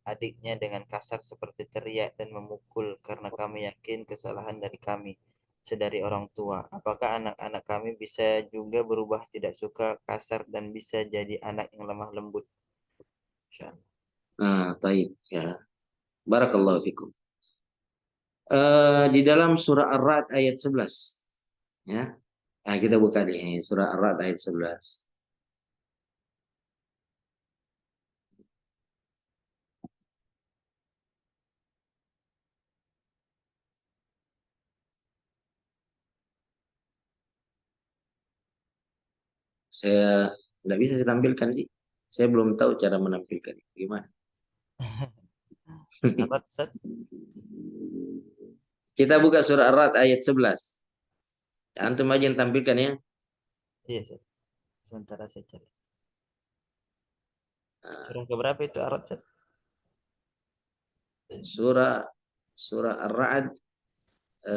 adiknya dengan kasar seperti teriak dan memukul karena kami yakin kesalahan dari kami sedari orang tua. Apakah anak-anak kami bisa juga berubah tidak suka kasar dan bisa jadi anak yang lemah lembut? Insyaallah. Taib ya. Barakallahu fikum. Di dalam surah Ar-Ra'd ayat 11 ya. Kita buka nih surah Ar-Ra'd ayat 11. Saya tidak bisa saya tampilkan sih. Saya belum tahu cara menampilkan. Gimana? Apa Ustaz? Kita buka surah Ar-Ra'd ayat 11. Antum aja yang tampilkan ya. Iya Ustaz. Sementara saya cari. Nah, Surah keberapa itu Arad Ustaz? surah surah Ar-Ra'd 10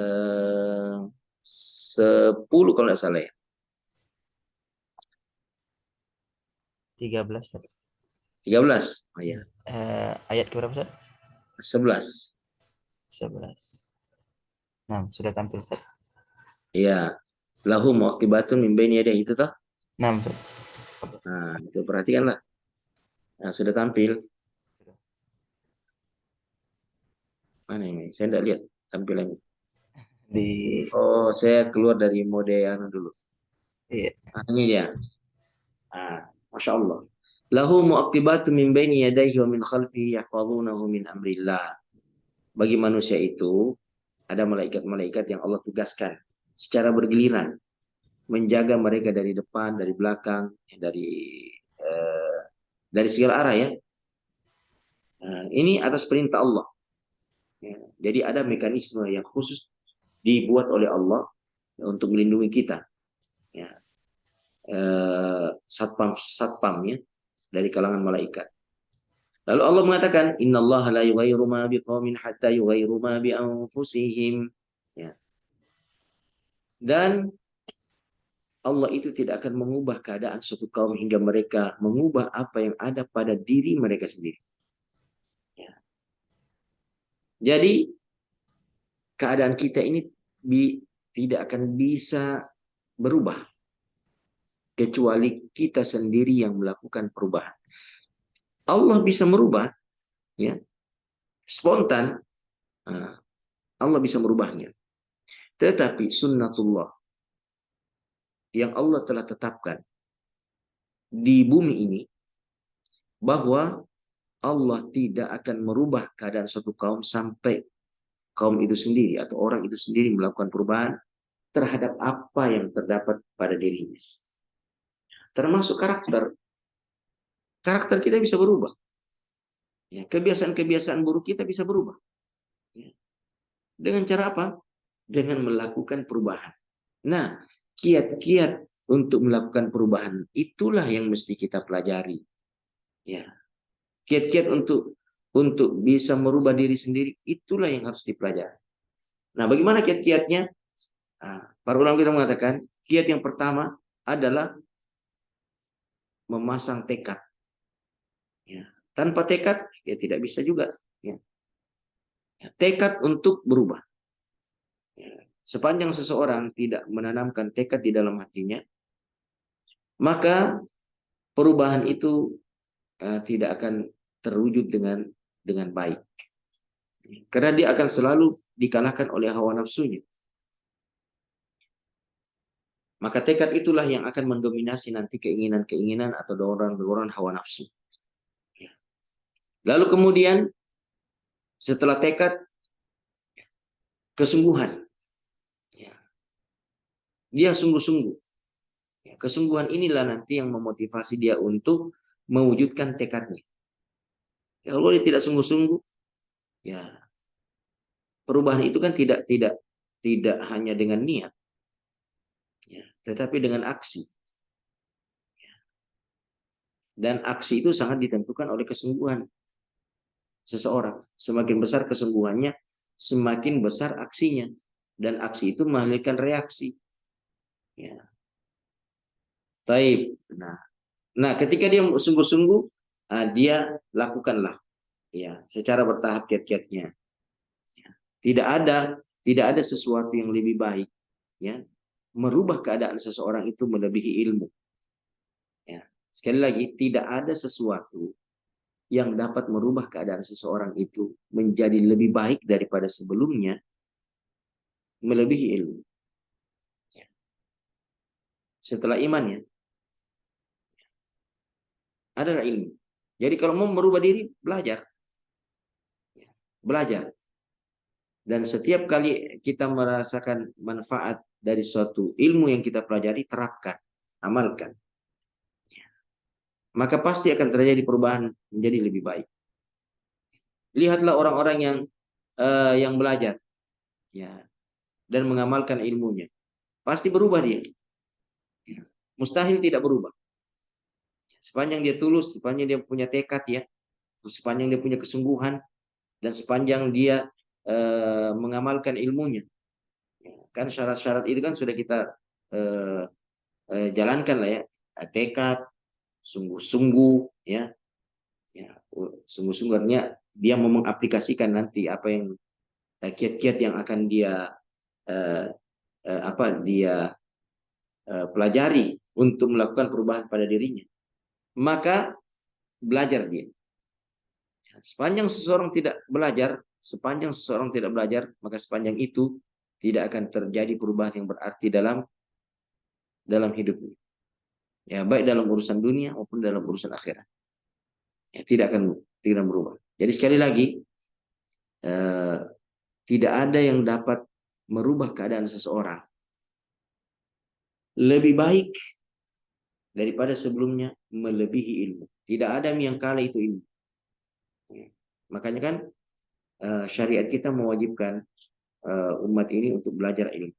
kalau tidak salah ya. 13 Ustaz. 13. Oh ya, Ayat keberapa Ustaz? 11. 11. Nah, sudah tampil Ustaz. Iya. Lahu muaqibatun min baini yadayhi itu toh. 6 Ustaz. Nah, itu perhatikanlah. Nah, sudah tampil. Mana ini? Saya tidak lihat tampilannya. Di Oh, saya keluar dari mode yang dulu. iya. Ini dia. Masya Allah. Lahu muaqibatun min baini yadayhi wa min khalfihi yahfazunahu min amrillah. Bagi manusia itu ada malaikat-malaikat yang Allah tugaskan secara bergiliran menjaga mereka dari depan, dari belakang, eh, dari segala arah ya. Ini atas perintah Allah. Ya. Jadi ada mekanisme yang khusus dibuat oleh Allah untuk melindungi kita. Ya. Satpam-satpamnya dari kalangan malaikat. Lalu Allah mengatakan, Innallaha la yughayyiru ma biqaumin hatta yughayyiru ma bi anfusihim. Ya. Dan Allah itu tidak akan mengubah keadaan suatu kaum hingga mereka mengubah apa yang ada pada diri mereka sendiri. Ya. Jadi keadaan kita ini tidak akan bisa berubah kecuali kita sendiri yang melakukan perubahan. Allah bisa merubah, ya, spontan. Allah bisa merubahnya. Tetapi sunnatullah yang Allah telah tetapkan di bumi ini bahwa Allah tidak akan merubah keadaan suatu kaum sampai kaum itu sendiri atau orang itu sendiri melakukan perubahan terhadap apa yang terdapat pada dirinya. Termasuk karakter. Karakter kita bisa berubah. Ya, kebiasaan-kebiasaan buruk kita bisa berubah. Ya. Dengan cara apa? Dengan melakukan perubahan. Nah, kiat-kiat untuk melakukan perubahan itulah yang mesti kita pelajari. Ya, kiat-kiat untuk bisa merubah diri sendiri itulah yang harus dipelajari. Nah, bagaimana kiat-kiatnya? Nah, para ulama kita mengatakan kiat yang pertama adalah memasang tekad. Ya. Tanpa tekad ya tidak bisa juga. Ya. Tekad untuk berubah. Ya. Sepanjang seseorang tidak menanamkan tekad di dalam hatinya, maka perubahan itu tidak akan terwujud dengan baik. Karena dia akan selalu dikalahkan oleh hawa nafsunya. Maka tekad itulah yang akan mendominasi nanti keinginan-keinginan atau dorongan-dorongan hawa nafsu. Ya. Lalu kemudian setelah tekad, kesungguhan. Ya. Dia sungguh-sungguh. Ya, kesungguhan inilah nanti yang memotivasi dia untuk mewujudkan tekadnya. Kalau dia tidak sungguh-sungguh, ya perubahan itu kan tidak hanya dengan niat, ya, tetapi dengan aksi. Dan aksi itu sangat ditentukan oleh kesungguhan seseorang. Semakin besar kesungguhannya, semakin besar aksinya. Dan aksi itu menghasilkan reaksi. Ya. Taib. Nah, ketika dia sungguh-sungguh, dia lakukanlah, ya, secara bertahap kiat-kiatnya. Ya. Tidak ada sesuatu yang lebih baik, ya, merubah keadaan seseorang itu melebihi ilmu. Ya. Sekali lagi, tidak ada sesuatu yang dapat merubah keadaan seseorang itu menjadi lebih baik daripada sebelumnya melebihi ilmu. Ya. Setelah iman ya, adalah ilmu. Jadi kalau mau merubah diri, belajar. Ya. Belajar. Dan setiap kali kita merasakan manfaat dari suatu ilmu yang kita pelajari, terapkan, amalkan. Ya. Maka pasti akan terjadi perubahan menjadi lebih baik. Lihatlah orang-orang yang belajar, ya, dan mengamalkan ilmunya. Pasti berubah dia. Ya. Mustahil tidak berubah. Sepanjang dia tulus, sepanjang dia punya tekad, ya, sepanjang dia punya kesungguhan, dan sepanjang dia mengamalkan ilmunya. Ya, kan syarat-syarat itu kan sudah kita eh, jalankan lah ya. Tekad, sungguh-sungguh, ya, ya, sungguh-sungguh artinya dia mau mengaplikasikan nanti apa yang kiat-kiat yang akan dia eh, pelajari untuk melakukan perubahan pada dirinya. Maka belajar dia. Sepanjang seseorang tidak belajar, maka sepanjang itu tidak akan terjadi perubahan yang berarti dalam hidupnya. Ya, baik dalam urusan dunia maupun dalam urusan akhirat. Ya, tidak berubah. Jadi sekali lagi, eh, tidak ada yang dapat merubah keadaan seseorang lebih baik daripada sebelumnya melebihi ilmu. Tidak ada yang kalah itu ilmu. Ya. Makanya kan syariat kita mewajibkan umat ini untuk belajar ilmu.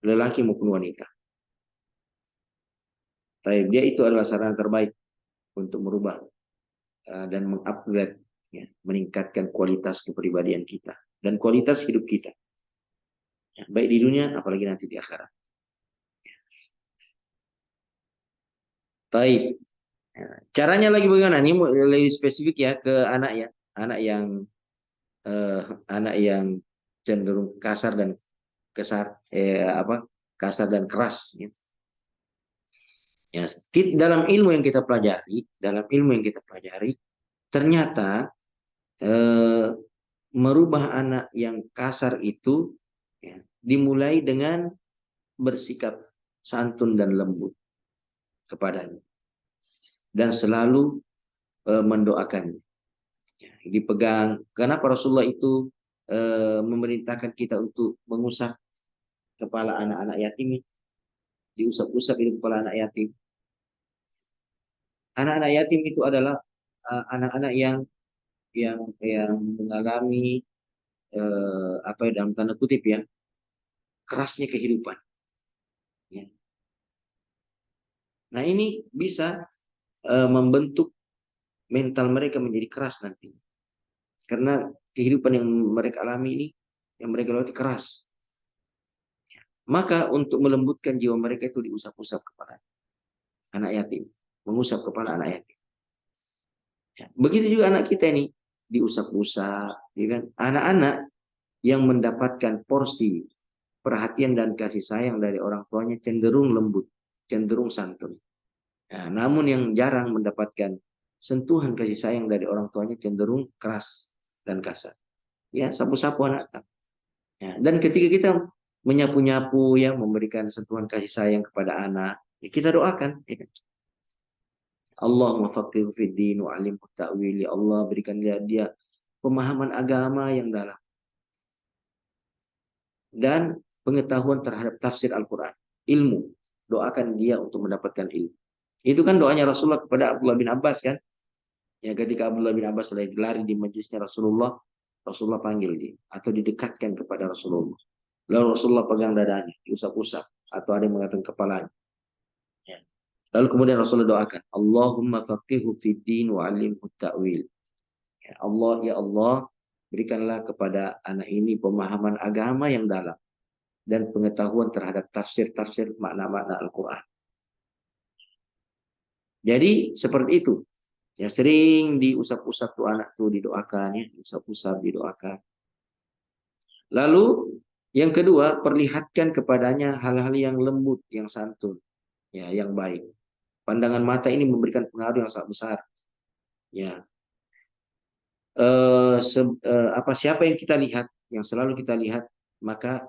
Lelaki maupun wanita. Tapi dia itu adalah sarana terbaik untuk merubah dan mengupgrade, ya, meningkatkan kualitas kepribadian kita dan kualitas hidup kita, ya, baik di dunia apalagi nanti di akhirat. Taib. Ya, caranya lagi bagaimana? Ini lebih spesifik ya ke anak ya, anak yang eh, anak yang cenderung kasar dan keras. Ya. Ya, dalam ilmu yang kita pelajari, ternyata eh, merubah anak yang kasar itu, ya, dimulai dengan bersikap santun dan lembut kepadanya dan selalu mendoakannya. Ya, dipegang. Kenapa Rasulullah itu memerintahkan kita untuk mengusap kepala anak-anak yatim, diusap-usap itu kepala anak yatim. Anak-anak yatim itu adalah anak-anak yang mengalami apa ya, dalam tanda kutip ya, kerasnya kehidupan. Ya. Nah ini bisa membentuk mental mereka menjadi keras nanti. Karena kehidupan yang mereka alami ini, yang mereka lalui keras. Maka untuk melembutkan jiwa mereka itu diusap-usap kepala anak yatim. Mengusap kepala anak yatim. Ya. Begitu juga anak kita ini diusap-usap. Ya kan? Anak-anak yang mendapatkan porsi perhatian dan kasih sayang dari orang tuanya cenderung lembut, cenderung santun. Nah, namun yang jarang mendapatkan sentuhan kasih sayang dari orang tuanya cenderung keras dan kasar. Ya, sapu-sapu anak. Ya, dan ketika kita menyapu-nyapu ya, memberikan sentuhan kasih sayang kepada anak, ya kita doakan. Ya. Allahumma faqihu fid din wa alimhu ta'wil. Ya Allah, berikan dia pemahaman agama yang dalam dan pengetahuan terhadap tafsir Al-Quran. Ilmu. Doakan dia untuk mendapatkan ilmu. Itu kan doanya Rasulullah kepada Abdullah bin Abbas kan. Ya, ketika Abdullah bin Abbas lari di majlisnya Rasulullah, Rasulullah panggil dia atau didekatkan kepada Rasulullah. Lalu Rasulullah pegang dadanya, diusap-usap atau ada yang mengatakan kepalanya. Ya. Lalu kemudian Rasulullah doakan, Allahumma faqihu fid din wa 'allimhu ta'wil. Ya Allah, ya Allah, berikanlah kepada anak ini pemahaman agama yang dalam dan pengetahuan terhadap tafsir-tafsir makna-makna Al-Quran. Jadi seperti itu. Ya sering diusap-usap tuh anak tuh didoakan ya, diusap-usap didoakan. Lalu yang kedua, perlihatkan kepadanya hal-hal yang lembut, yang santun, ya, yang baik. Pandangan mata ini memberikan pengaruh yang sangat besar. Ya, siapa yang kita lihat, yang selalu kita lihat, maka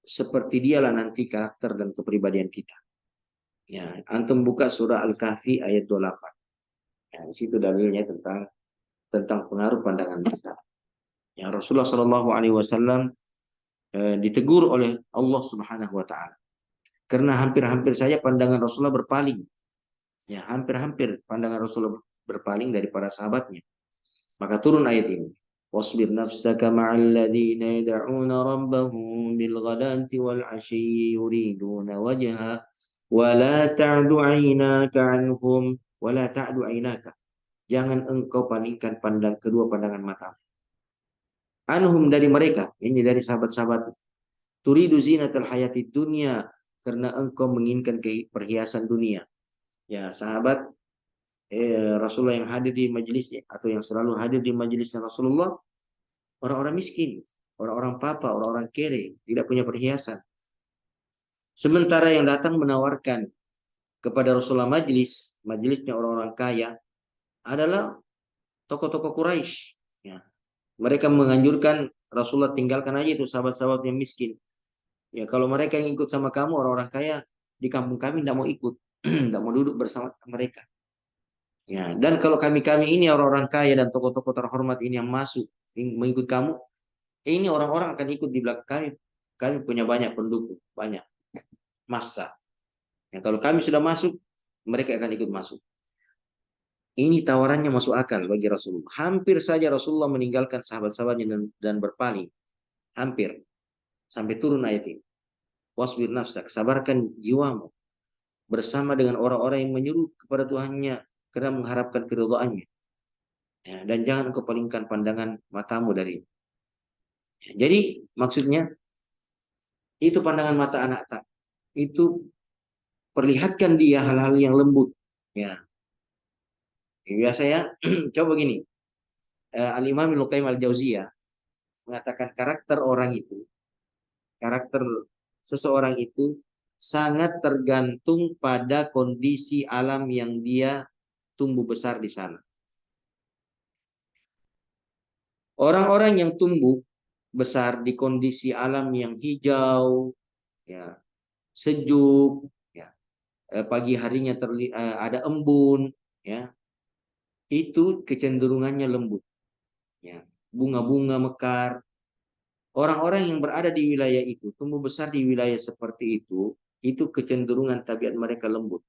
seperti dialah nanti karakter dan kepribadian kita. Ya, antum buka surah Al-Kahfi ayat 28. Ya, di situ dalilnya tentang pengaruh pandangan mata. Ya, Rasulullah Shallallahu Alaihi Wasallam ditegur oleh Allah Subhanahu Wa Taala karena hampir-hampir saja pandangan Rasulullah berpaling. Ya, hampir-hampir pandangan Rasulullah berpaling dari para sahabatnya. Maka turun ayat ini. Wasbir nafsaka ma'al ladzina yad'una rabbahum bil ghadati wal 'ashyi yuriduna wajha wa la ta'du 'ainaka 'anhum wa la ta'du 'ainaka. Jangan engkau palingkan kedua pandangan mata. Anhum dari mereka, ini dari sahabat-sahabat. Turidu zinatal hayati dunia karena engkau menginginkan perhiasan dunia. Ya, sahabat Rasulullah yang hadir di majelisnya atau yang selalu hadir di majelisnya Rasulullah, orang-orang miskin, orang-orang papa, orang-orang kere, tidak punya perhiasan. Sementara yang datang menawarkan kepada Rasulullah majelisnya orang-orang kaya adalah tokoh-tokoh Quraisy. Ya. Mereka menganjurkan Rasulullah tinggalkan aja itu sahabat-sahabat yang miskin. Ya, kalau mereka yang ikut sama kamu orang-orang kaya di kampung kami tidak mau ikut, tidak mau duduk bersama mereka. Ya, dan kalau kami-kami ini orang-orang kaya dan tokoh-tokoh terhormat ini yang masuk mengikut kamu, ini orang-orang akan ikut di belakang kami. Kami punya banyak pendukung, banyak massa. Ya, kalau kami sudah masuk, mereka akan ikut masuk. Ini tawarannya masuk akal bagi Rasulullah. Hampir saja Rasulullah meninggalkan sahabat-sahabatnya dan berpaling. Hampir. Sampai turun ayat ini. Wasbir nafsak, sabarkan jiwamu. Bersama dengan orang-orang yang menyuruh kepada Tuhannya karena mengharapkan keridhaannya. Ya, dan jangan engkau palingkan pandangan matamu dari itu. Ya, jadi maksudnya itu pandangan mata anak tak. Itu perlihatkan dia hal-hal yang lembut. Ya, biasa ya. Coba gini. Al-Imam Ibnu Qayyim Al-Jauziyah mengatakan karakter seseorang itu sangat tergantung pada kondisi alam yang dia tumbuh besar di sana. Orang-orang yang tumbuh besar di kondisi alam yang hijau, ya, sejuk, ya, pagi harinya ada embun, ya, itu kecenderungannya lembut, ya, bunga-bunga mekar. Orang-orang yang berada di wilayah itu, tumbuh besar di wilayah seperti itu kecenderungan tabiat mereka lembut.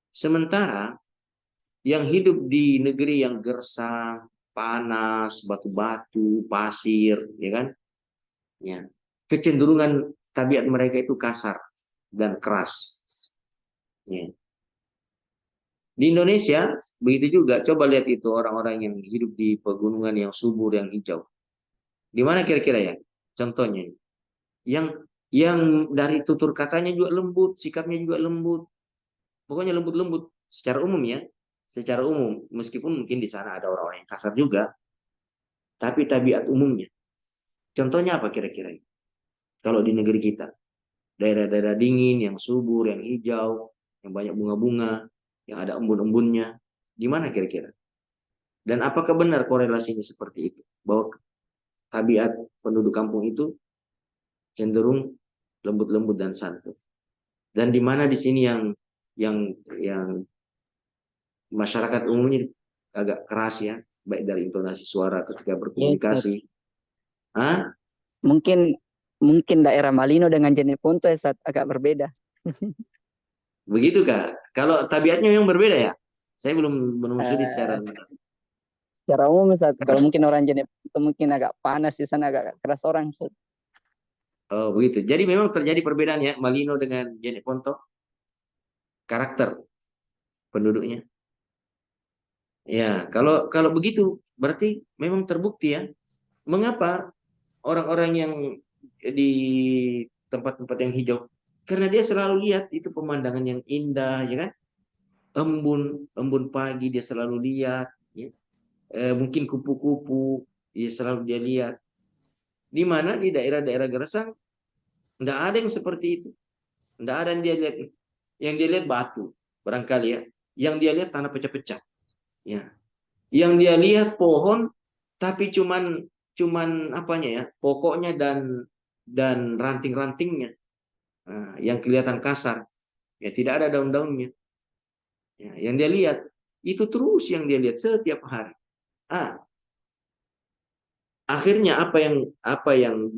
Sementara yang hidup di negeri yang gersang, panas, batu-batu, pasir, ya kan? Ya. Kecenderungan tabiat mereka itu kasar dan keras. Ya. Di Indonesia begitu juga. Coba lihat itu orang-orang yang hidup di pegunungan yang subur, yang hijau. Di mana kira-kira ya? Contohnya, yang dari tutur katanya juga lembut, sikapnya juga lembut. Pokoknya lembut-lembut secara umum ya. Secara umum, meskipun mungkin di sana ada orang-orang yang kasar juga, tapi tabiat umumnya. Contohnya apa kira-kira? Kalau di negeri kita, daerah-daerah dingin, yang subur, yang hijau, yang banyak bunga-bunga, yang ada embun-embunnya, di mana kira-kira? Dan apakah benar korelasinya seperti itu? Bahwa tabiat penduduk kampung itu cenderung lembut-lembut dan santun. Dan di mana di sini yang masyarakat umumnya agak keras ya, baik dari intonasi suara ketika Yes, Sat. berkomunikasi. Ah, Mungkin mungkin daerah Malino dengan Jeneponto ya, Sat, agak berbeda. begitu Kak. Kalau tabiatnya yang berbeda ya. Saya belum menelusuri secara Eh, Secara umum, Sat, kalau mungkin orang Jeneponto mungkin agak panas di sana, agak keras orang, Sat. oh, begitu. Jadi memang terjadi perbedaan ya Malino dengan Jeneponto karakter penduduknya. Ya, kalau kalau begitu berarti memang terbukti ya. Mengapa orang-orang yang di tempat-tempat yang hijau? Karena dia selalu lihat itu pemandangan yang indah, ya kan? Embun pagi dia selalu lihat, ya. Mungkin kupu-kupu dia selalu dia lihat. Di mana di daerah-daerah gersang tidak ada yang seperti itu. Tidak ada yang dia lihat. Yang dia lihat batu, barangkali ya. Yang dia lihat tanah pecah-pecah, ya. Yang dia lihat pohon, tapi cuman cuman apanya ya, pokoknya dan ranting-rantingnya, nah, yang kelihatan kasar, ya tidak ada daun-daunnya. Ya, yang dia lihat itu terus yang dia lihat setiap hari. Ah, akhirnya apa yang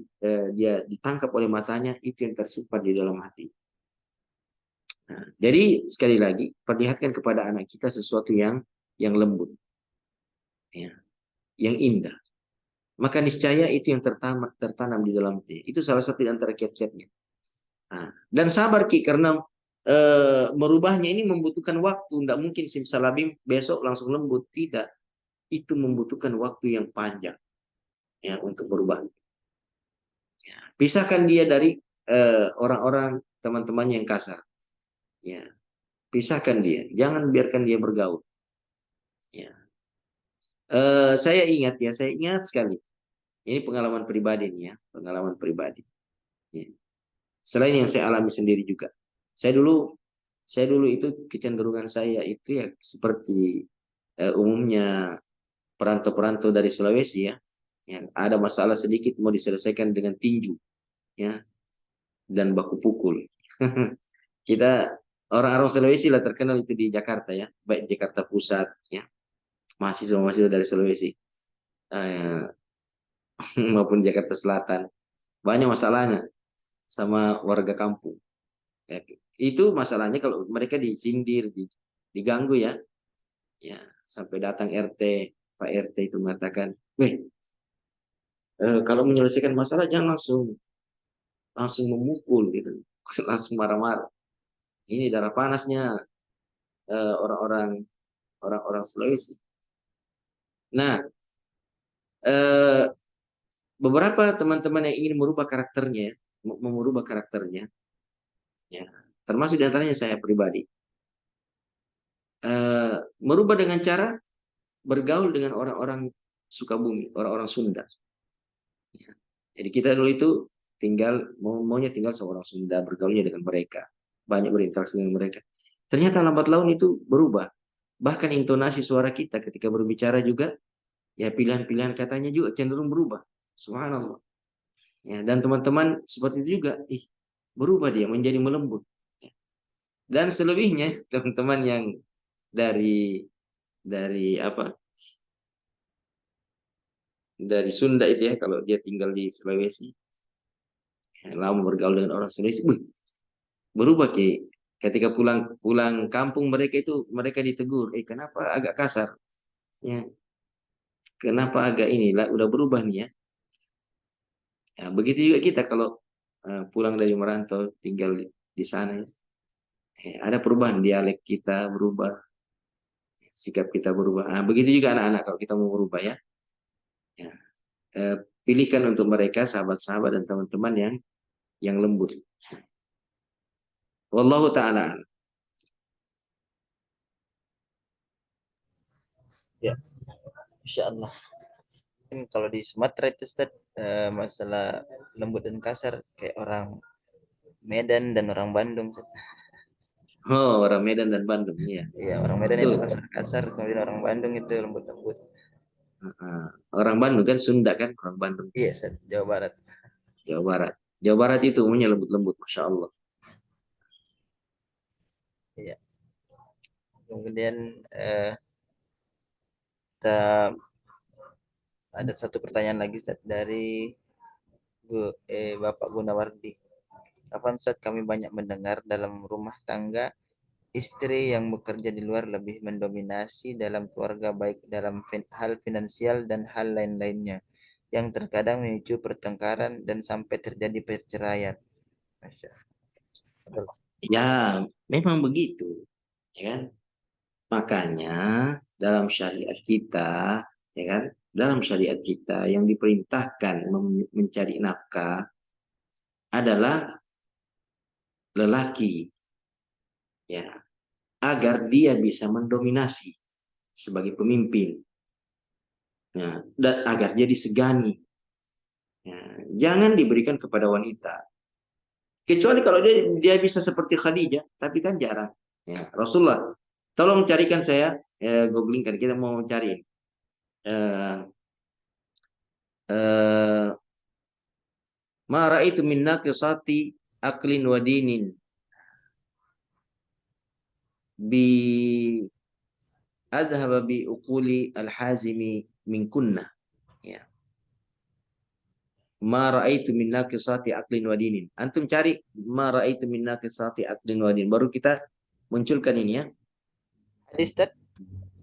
dia ditangkap oleh matanya itu yang tersimpan di dalam hati. Nah, jadi sekali lagi perlihatkan kepada anak kita sesuatu yang lembut, ya, yang indah. Maka niscaya itu yang tertanam di dalam hati. Itu salah satu di antara kiat-kiatnya. Nah, dan sabar Ki karena merubahnya ini membutuhkan waktu. Tidak mungkin simsalabim besok langsung lembut. Tidak. Itu membutuhkan waktu yang panjang ya untuk berubah. Ya. Pisahkan dia dari orang-orang teman-temannya yang kasar. Ya, pisahkan dia. Jangan biarkan dia bergaul. Ya. Saya ingat sekali. Ini pengalaman pribadi nih ya, pengalaman pribadi. Ya. Selain yang saya alami sendiri juga. Saya dulu saya dulu itu kecenderungan saya itu ya seperti umumnya perantau-perantau dari Sulawesi ya. Ya, ada masalah sedikit mau diselesaikan dengan tinju ya dan baku pukul. Kita orang-orang Sulawesi lah terkenal itu di Jakarta ya, baik di Jakarta Pusat ya, mahasiswa-mahasiswa dari Sulawesi eh, maupun Jakarta Selatan. Banyak masalahnya sama warga kampung. Ya, itu masalahnya kalau mereka disindir, diganggu ya, ya sampai datang RT, Pak RT itu mengatakan, weh, kalau menyelesaikan masalah jangan langsung langsung memukul gitu, langsung marah-marah. Ini darah panasnya orang-orang orang-orang Sulawesi. Nah, eh, beberapa teman-teman yang ingin merubah karakternya, merubah karakternya, ya, termasuk diantaranya saya pribadi, merubah dengan cara bergaul dengan orang-orang Sukabumi, orang-orang Sunda. Ya. Jadi kita dulu itu maunya tinggal sama orang Sunda, bergaulnya dengan mereka, banyak berinteraksi dengan mereka. Ternyata lambat laun itu berubah. Bahkan intonasi suara kita ketika berbicara juga, ya pilihan-pilihan katanya juga cenderung berubah. Subhanallah. Ya, dan teman-teman seperti itu juga, berubah dia menjadi melembut. Ya. Dan selebihnya teman-teman yang dari dari apa dari Sunda itu ya, kalau dia tinggal di Sulawesi, ya, lama bergaul dengan orang Sulawesi, berubah Ki. Ketika pulang pulang kampung mereka itu mereka ditegur, kenapa agak kasar? Ya, kenapa agak inilah udah berubah nih ya. Ya, begitu juga kita kalau pulang dari merantau tinggal di sana ya. Ada perubahan dialek kita berubah, sikap kita berubah. Nah, begitu juga anak-anak kalau kita mau berubah ya. Ya. Pilihkan untuk mereka sahabat-sahabat dan teman-teman yang lembut. Wallahu taala. Ya, insya Allah. Mungkin kalau di Sumatera itu Ustaz, masalah lembut dan kasar kayak orang Medan dan orang Bandung Ustaz. Oh, orang Medan dan Bandung ya. Iya, orang Medan itu Betul. kasar-kasar, kemudian orang Bandung itu lembut-lembut. Orang Bandung kan Sunda kan, orang Bandung, Iya, Ustaz, Jawa Barat. Jawa Barat. Jawa Barat itu umumnya lembut-lembut, masya Allah. Iya. Kemudian kita ada satu pertanyaan lagi Ustaz, dari Bapak Gunawardi. Kapan Ustaz kami banyak mendengar dalam rumah tangga istri yang bekerja di luar lebih mendominasi dalam keluarga baik dalam hal finansial dan hal lain-lainnya yang terkadang memicu pertengkaran dan sampai terjadi perceraian. Masya Allah. Ya, memang begitu, ya kan? Makanya dalam syariat kita, ya kan? Dalam syariat kita yang diperintahkan mencari nafkah adalah lelaki, ya, agar dia bisa mendominasi sebagai pemimpin, ya, dan agar dia disegani. Ya, jangan diberikan kepada wanita. Kecuali kalau dia bisa seperti Khadijah, tapi kan jarang. Ya, Rasulullah, tolong carikan saya, googlingkan, kita mau cari. Eh, eh, Ma ra'aitu min naqisati aklin wa dinin bi adhaba bi uquli al-hazimi min kunna. Ya. Ma ra'aitu min naqisati aklin wa dinin. Antum cari ma ra'aitu min naqisati aklin wa dinin. Baru kita munculkan ini ya. Hadis Ustaz,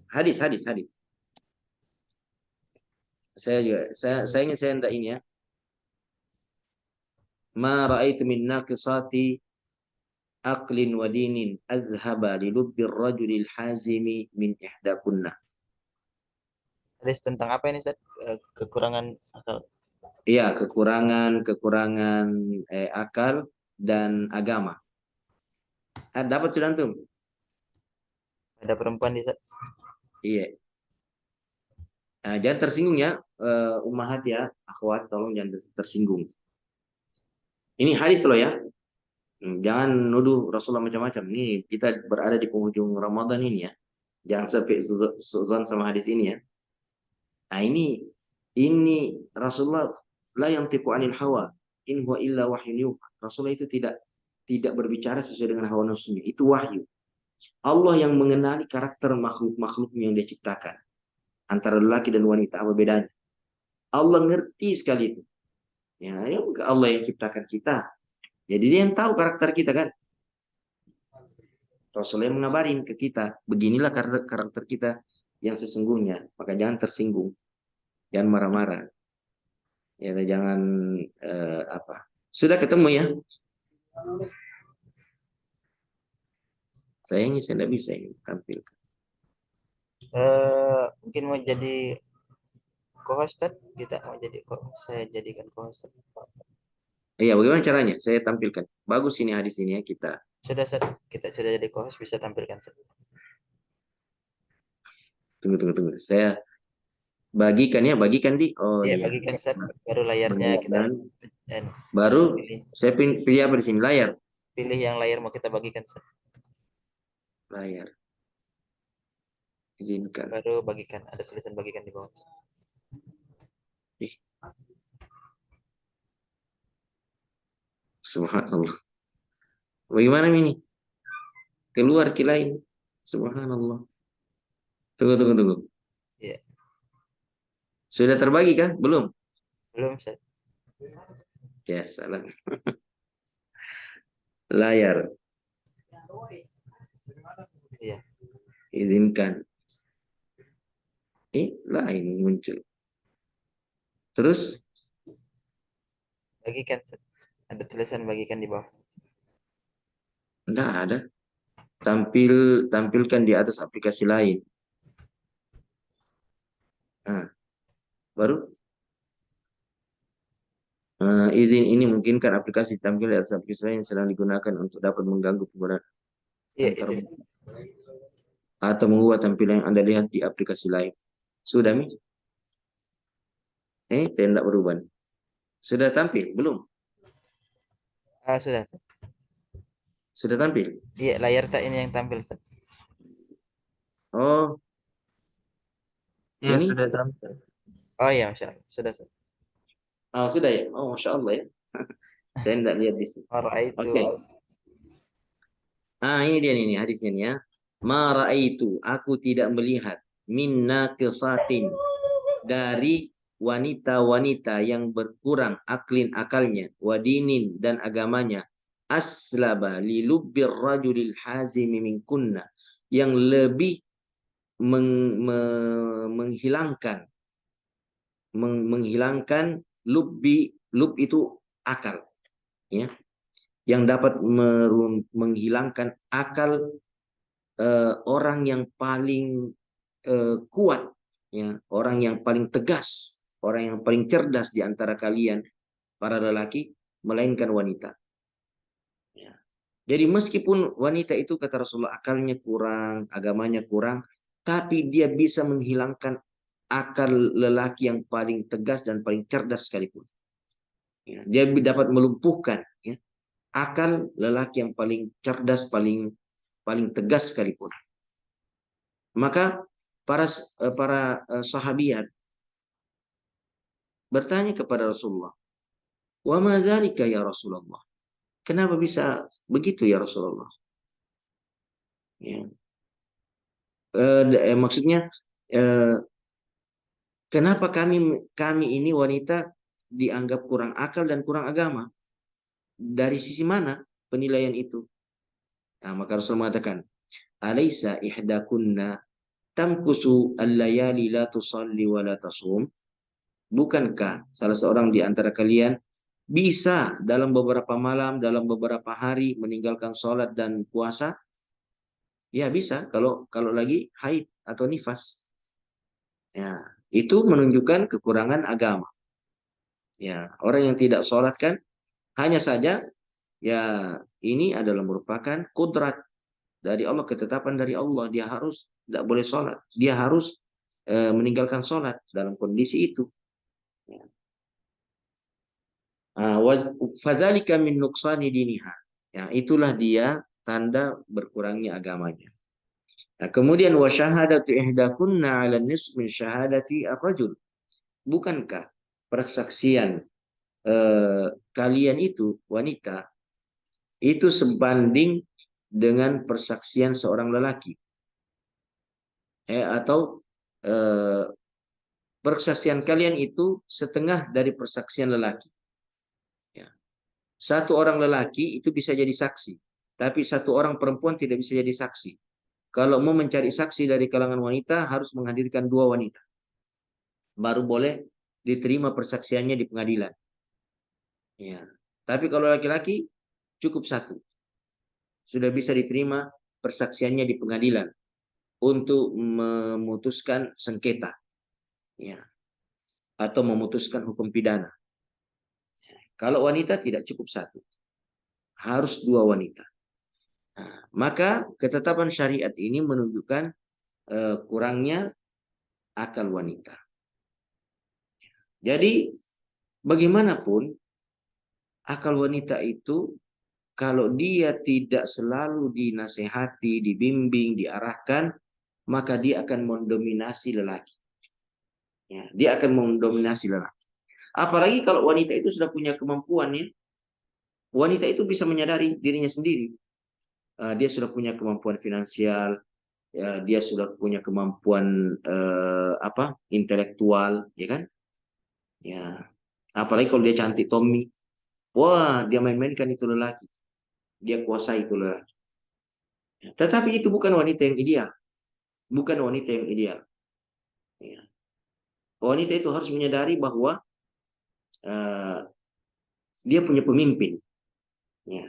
Hadis. Saya juga saya ingin saya hendak ini ya. Ma ra'aitu min naqisati aqlin wa dinin azhaba li lubbi ar-rajuli al-hazimi min ihdakunna. hadis tentang apa ini Ustaz? Kekurangan akal. Iya, kekurangan akal dan agama. Dapat sudah antum? Ada perempuan di Ustaz. Iya. Nah, jangan tersinggung ya, ummahat ya, akhwat, tolong jangan tersinggung. Ini hadis loh ya. Jangan nuduh Rasulullah macam-macam. Ini kita berada di penghujung Ramadan ini ya. Jangan sampai suzon sama hadis ini ya. Nah, ini Rasulullah la yantiqu anil hawa in huwa illa wahyun yuha. Rasulullah itu tidak berbicara sesuai dengan hawa nafsunya. Itu wahyu. Allah yang mengenali karakter makhluk-makhluk yang dia ciptakan. Antara lelaki dan wanita, apa bedanya? Allah ngerti sekali itu. Ya, Allah yang ciptakan kita. Jadi dia yang tahu karakter kita kan. Rasulullah yang mengabarin ke kita, beginilah karakter kita yang sesungguhnya. Maka jangan tersinggung, jangan marah-marah. Ya, jangan apa. Sudah ketemu ya? Sayangnya saya tidak bisa tampilkan. Mungkin mau jadi co-host Ustaz? Kita mau jadi co-host, saya jadikan co-host. Iya, bagaimana caranya? Saya tampilkan. Bagus ini hadis ini ya kita. Sudah Ustaz, kita sudah jadi co-host, bisa tampilkan Ustaz. Tunggu. Saya bagikan ya, bagikan di. Oh Iya, iya. bagikan Ustaz, baru layarnya kita dan Baru pilih, saya pilih apa di sini? Layar. pilih yang layar mau kita bagikan Ustaz. Layar. Izinkan. Baru bagikan, ada tulisan bagikan di bawah. Ih. Subhanallah. Bagaimana ini? Keluar kilain. Subhanallah. Tunggu. Iya, Sudah terbagi kah? Belum? belum Ustaz. Ya, salah. Layar. Iya, Izinkan. Lain muncul. Terus? bagikan Ustaz. Ada tulisan bagikan di bawah. Enggak ada. Tampilkan di atas aplikasi lain. Nah, baru izin ini memungkinkan aplikasi tampil di atas aplikasi lain yang sedang digunakan untuk dapat mengganggu penggunaan Iya antar itu. atau mengubah tampilan yang Anda lihat di aplikasi lain. Sudah, Mi? Tidak berubah. Sudah tampil? Belum? Sudah. Ustaz. Sudah tampil? Iya, layar tak ini yang tampil, Ustaz. Oh, Iya, ini? sudah tampil. Oh iya, Masya Allah. Sudah, Ustaz. Oh, sudah ya? Oh, Masya Allah ya. Saya tidak lihat di sini. Itu. Oke. Ini dia nih hadisnya nih ya. Ma raaitu, aku tidak melihat minna kesatin dari wanita-wanita yang berkurang akalnya, wadinin dan agamanya, aslaba li lubbir rajulil hazimi min kunna, yang lebih menghilangkan lub itu akal, ya, yang dapat menghilangkan akal orang yang paling kuat, ya, orang yang paling tegas, orang yang paling cerdas di antara kalian para lelaki, melainkan wanita. Ya. Jadi meskipun wanita itu kata Rasulullah akalnya kurang, agamanya kurang, tapi dia bisa menghilangkan akal lelaki yang paling tegas dan paling cerdas sekalipun. Ya, dia dapat melumpuhkan, ya, akal lelaki yang paling cerdas, paling tegas sekalipun. Maka para sahabiat bertanya kepada Rasulullah, "Wa ma dzalika ya Rasulullah?" Kenapa bisa begitu ya Rasulullah? Ya. Maksudnya eh, kenapa kami ini wanita dianggap kurang akal dan kurang agama? Dari sisi mana penilaian itu? Nah, maka Rasul mengatakan, "Alaisa ihdakunna tamkusu al-layali la tusalli wa la tasum?" Bukankah salah seorang di antara kalian bisa dalam beberapa malam, dalam beberapa hari meninggalkan sholat dan puasa? Ya bisa, kalau lagi haid atau nifas. Ya, itu menunjukkan kekurangan agama. Ya, orang yang tidak sholat kan hanya saja, ya, ini adalah merupakan kudrat dari Allah, ketetapan dari Allah. Dia harus tidak boleh sholat. Dia harus meninggalkan sholat dalam kondisi itu. Ya. Fadzalika min nuqsani diniha. Ya, itulah dia tanda berkurangnya agamanya. Nah, kemudian wa syahadatu ihdakunna 'ala nisf min syahadati ar-rajul. Bukankah persaksian kalian itu wanita itu sebanding dengan persaksian seorang lelaki, atau eh, persaksian kalian itu setengah dari persaksian lelaki, ya. Satu orang lelaki itu bisa jadi saksi, tapi satu orang perempuan tidak bisa jadi saksi. Kalau mau mencari saksi dari kalangan wanita harus menghadirkan dua wanita, baru boleh diterima persaksiannya di pengadilan, ya. Tapi kalau laki-laki cukup satu, sudah bisa diterima persaksiannya di pengadilan untuk memutuskan sengketa, ya, atau memutuskan hukum pidana. Kalau wanita tidak cukup satu, harus dua wanita. Nah, maka ketetapan syariat ini menunjukkan kurangnya akal wanita. Jadi bagaimanapun akal wanita itu kalau dia tidak selalu dinasehati, dibimbing, diarahkan, maka dia akan mendominasi lelaki. Ya, dia akan mendominasi lelaki. Apalagi kalau wanita itu sudah punya kemampuan, ya. Wanita itu bisa menyadari dirinya sendiri. Dia sudah punya kemampuan finansial, ya, dia sudah punya kemampuan intelektual, ya kan? Ya, apalagi kalau dia cantik Tommy, wah, dia main-mainkan itu lelaki, dia kuasai itu lelaki. Tetapi itu bukan wanita yang ideal, bukan wanita yang ideal. Ya. Wanita itu harus menyadari bahwa uh, dia punya pemimpin, ya,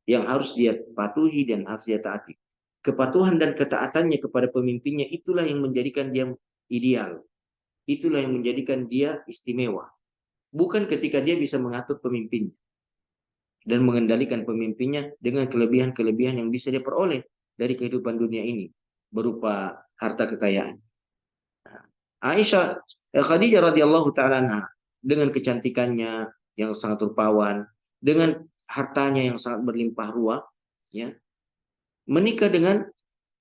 yang harus dia patuhi dan harus dia taati. Kepatuhan dan ketaatannya kepada pemimpinnya itulah yang menjadikan dia ideal. itulah yang menjadikan dia istimewa. Bukan ketika dia bisa mengatur pemimpinnya dan mengendalikan pemimpinnya dengan kelebihan-kelebihan yang bisa dia peroleh dari kehidupan dunia ini berupa harta kekayaan. Aisyah, Khadijah radhiyallahu taala anha dengan kecantikannya yang sangat rupawan, dengan hartanya yang sangat berlimpah ruah, ya, menikah dengan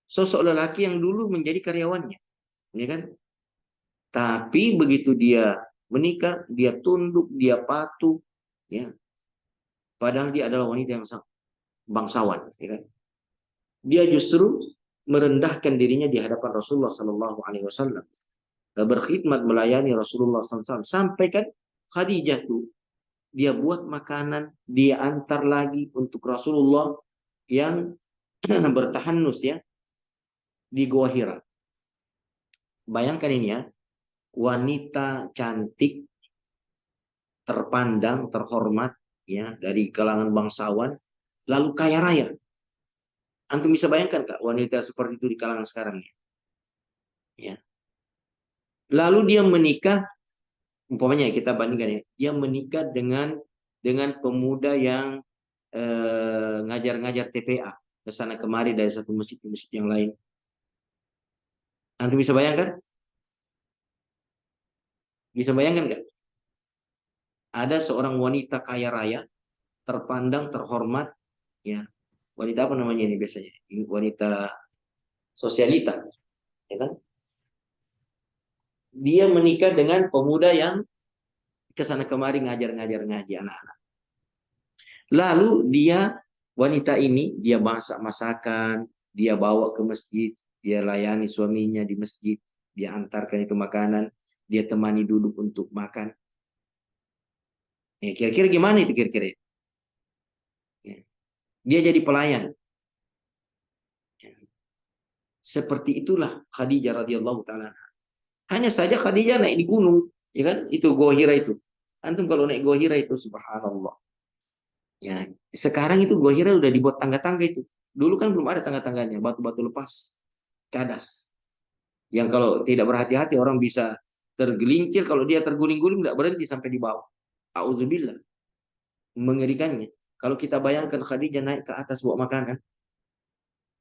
sosok lelaki yang dulu menjadi karyawannya, ya kan? Tapi begitu dia menikah, dia tunduk, dia patuh, ya. Padahal dia adalah wanita yang sangat bangsawan, ya kan? Dia justru merendahkan dirinya di hadapan Rasulullah Sallallahu Alaihi Wasallam, berkhidmat melayani Rasulullah SAW. Sampai kan Khadijah tuh dia buat makanan, dia antar lagi untuk Rasulullah yang bertahanus ya di Gua Hira. Bayangkan ini ya, wanita cantik, terpandang, terhormat ya dari kalangan bangsawan, lalu kaya raya. Antum bisa bayangkan Kak, wanita seperti itu di kalangan sekarang ya. Lalu dia menikah, umpamanya kita bandingkan ya, dia menikah dengan pemuda yang ngajar-ngajar TPA ke sana kemari dari satu masjid ke masjid yang lain. Antum bisa bayangkan? Bisa bayangkan nggak? Ada seorang wanita kaya raya, terpandang, terhormat, ya. Wanita apa namanya ini biasanya? Wanita sosialita, ya kan? Dia menikah dengan pemuda yang ke sana kemari ngajar-ngajar ngaji anak-anak. Lalu wanita ini, dia masak masakan, dia bawa ke masjid, dia layani suaminya di masjid, dia antarkan itu makanan, dia temani duduk untuk makan. Ya, kira-kira gimana itu kira-kira? Ya. Dia jadi pelayan. Ya. Seperti itulah Khadijah radhiyallahu taala. Hanya saja Khadijah naik di gunung, ya kan? Itu Gua Hira itu. Antum kalau naik Gua Hira itu subhanallah. Ya, sekarang itu Gua Hira udah dibuat tangga-tangga itu. Dulu kan belum ada tangga-tangganya, batu-batu lepas, cadas. Yang kalau tidak berhati-hati orang bisa tergelincir, kalau dia terguling-guling tidak berhenti sampai di bawah. Auzubillah. Mengerikannya. Kalau kita bayangkan Khadijah naik ke atas bawa makanan,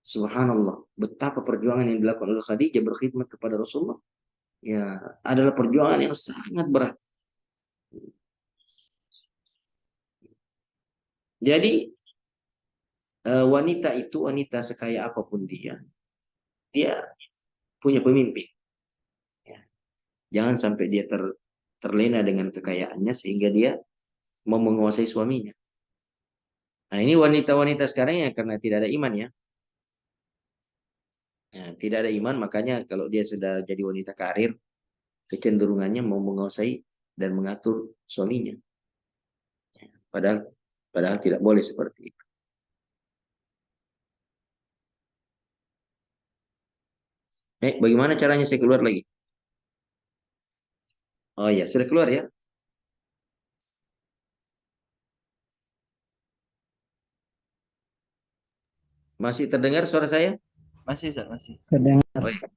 subhanallah, betapa perjuangan yang dilakukan oleh Khadijah berkhidmat kepada Rasulullah. Ya, adalah perjuangan yang sangat berat. Jadi wanita itu, wanita sekaya apapun dia punya pemimpin. Ya. Jangan sampai dia terlena dengan kekayaannya sehingga dia mau menguasai suaminya. Nah, ini wanita-wanita sekarang ya karena tidak ada iman ya. Ya, tidak ada iman, makanya kalau dia sudah jadi wanita karir, kecenderungannya mau menguasai dan mengatur suaminya. Ya, padahal tidak boleh seperti itu. Bagaimana caranya saya keluar lagi? Oh ya, sudah keluar ya. Masih terdengar suara saya? Masih, Ustaz, masih. Terdengar. Oh, iya.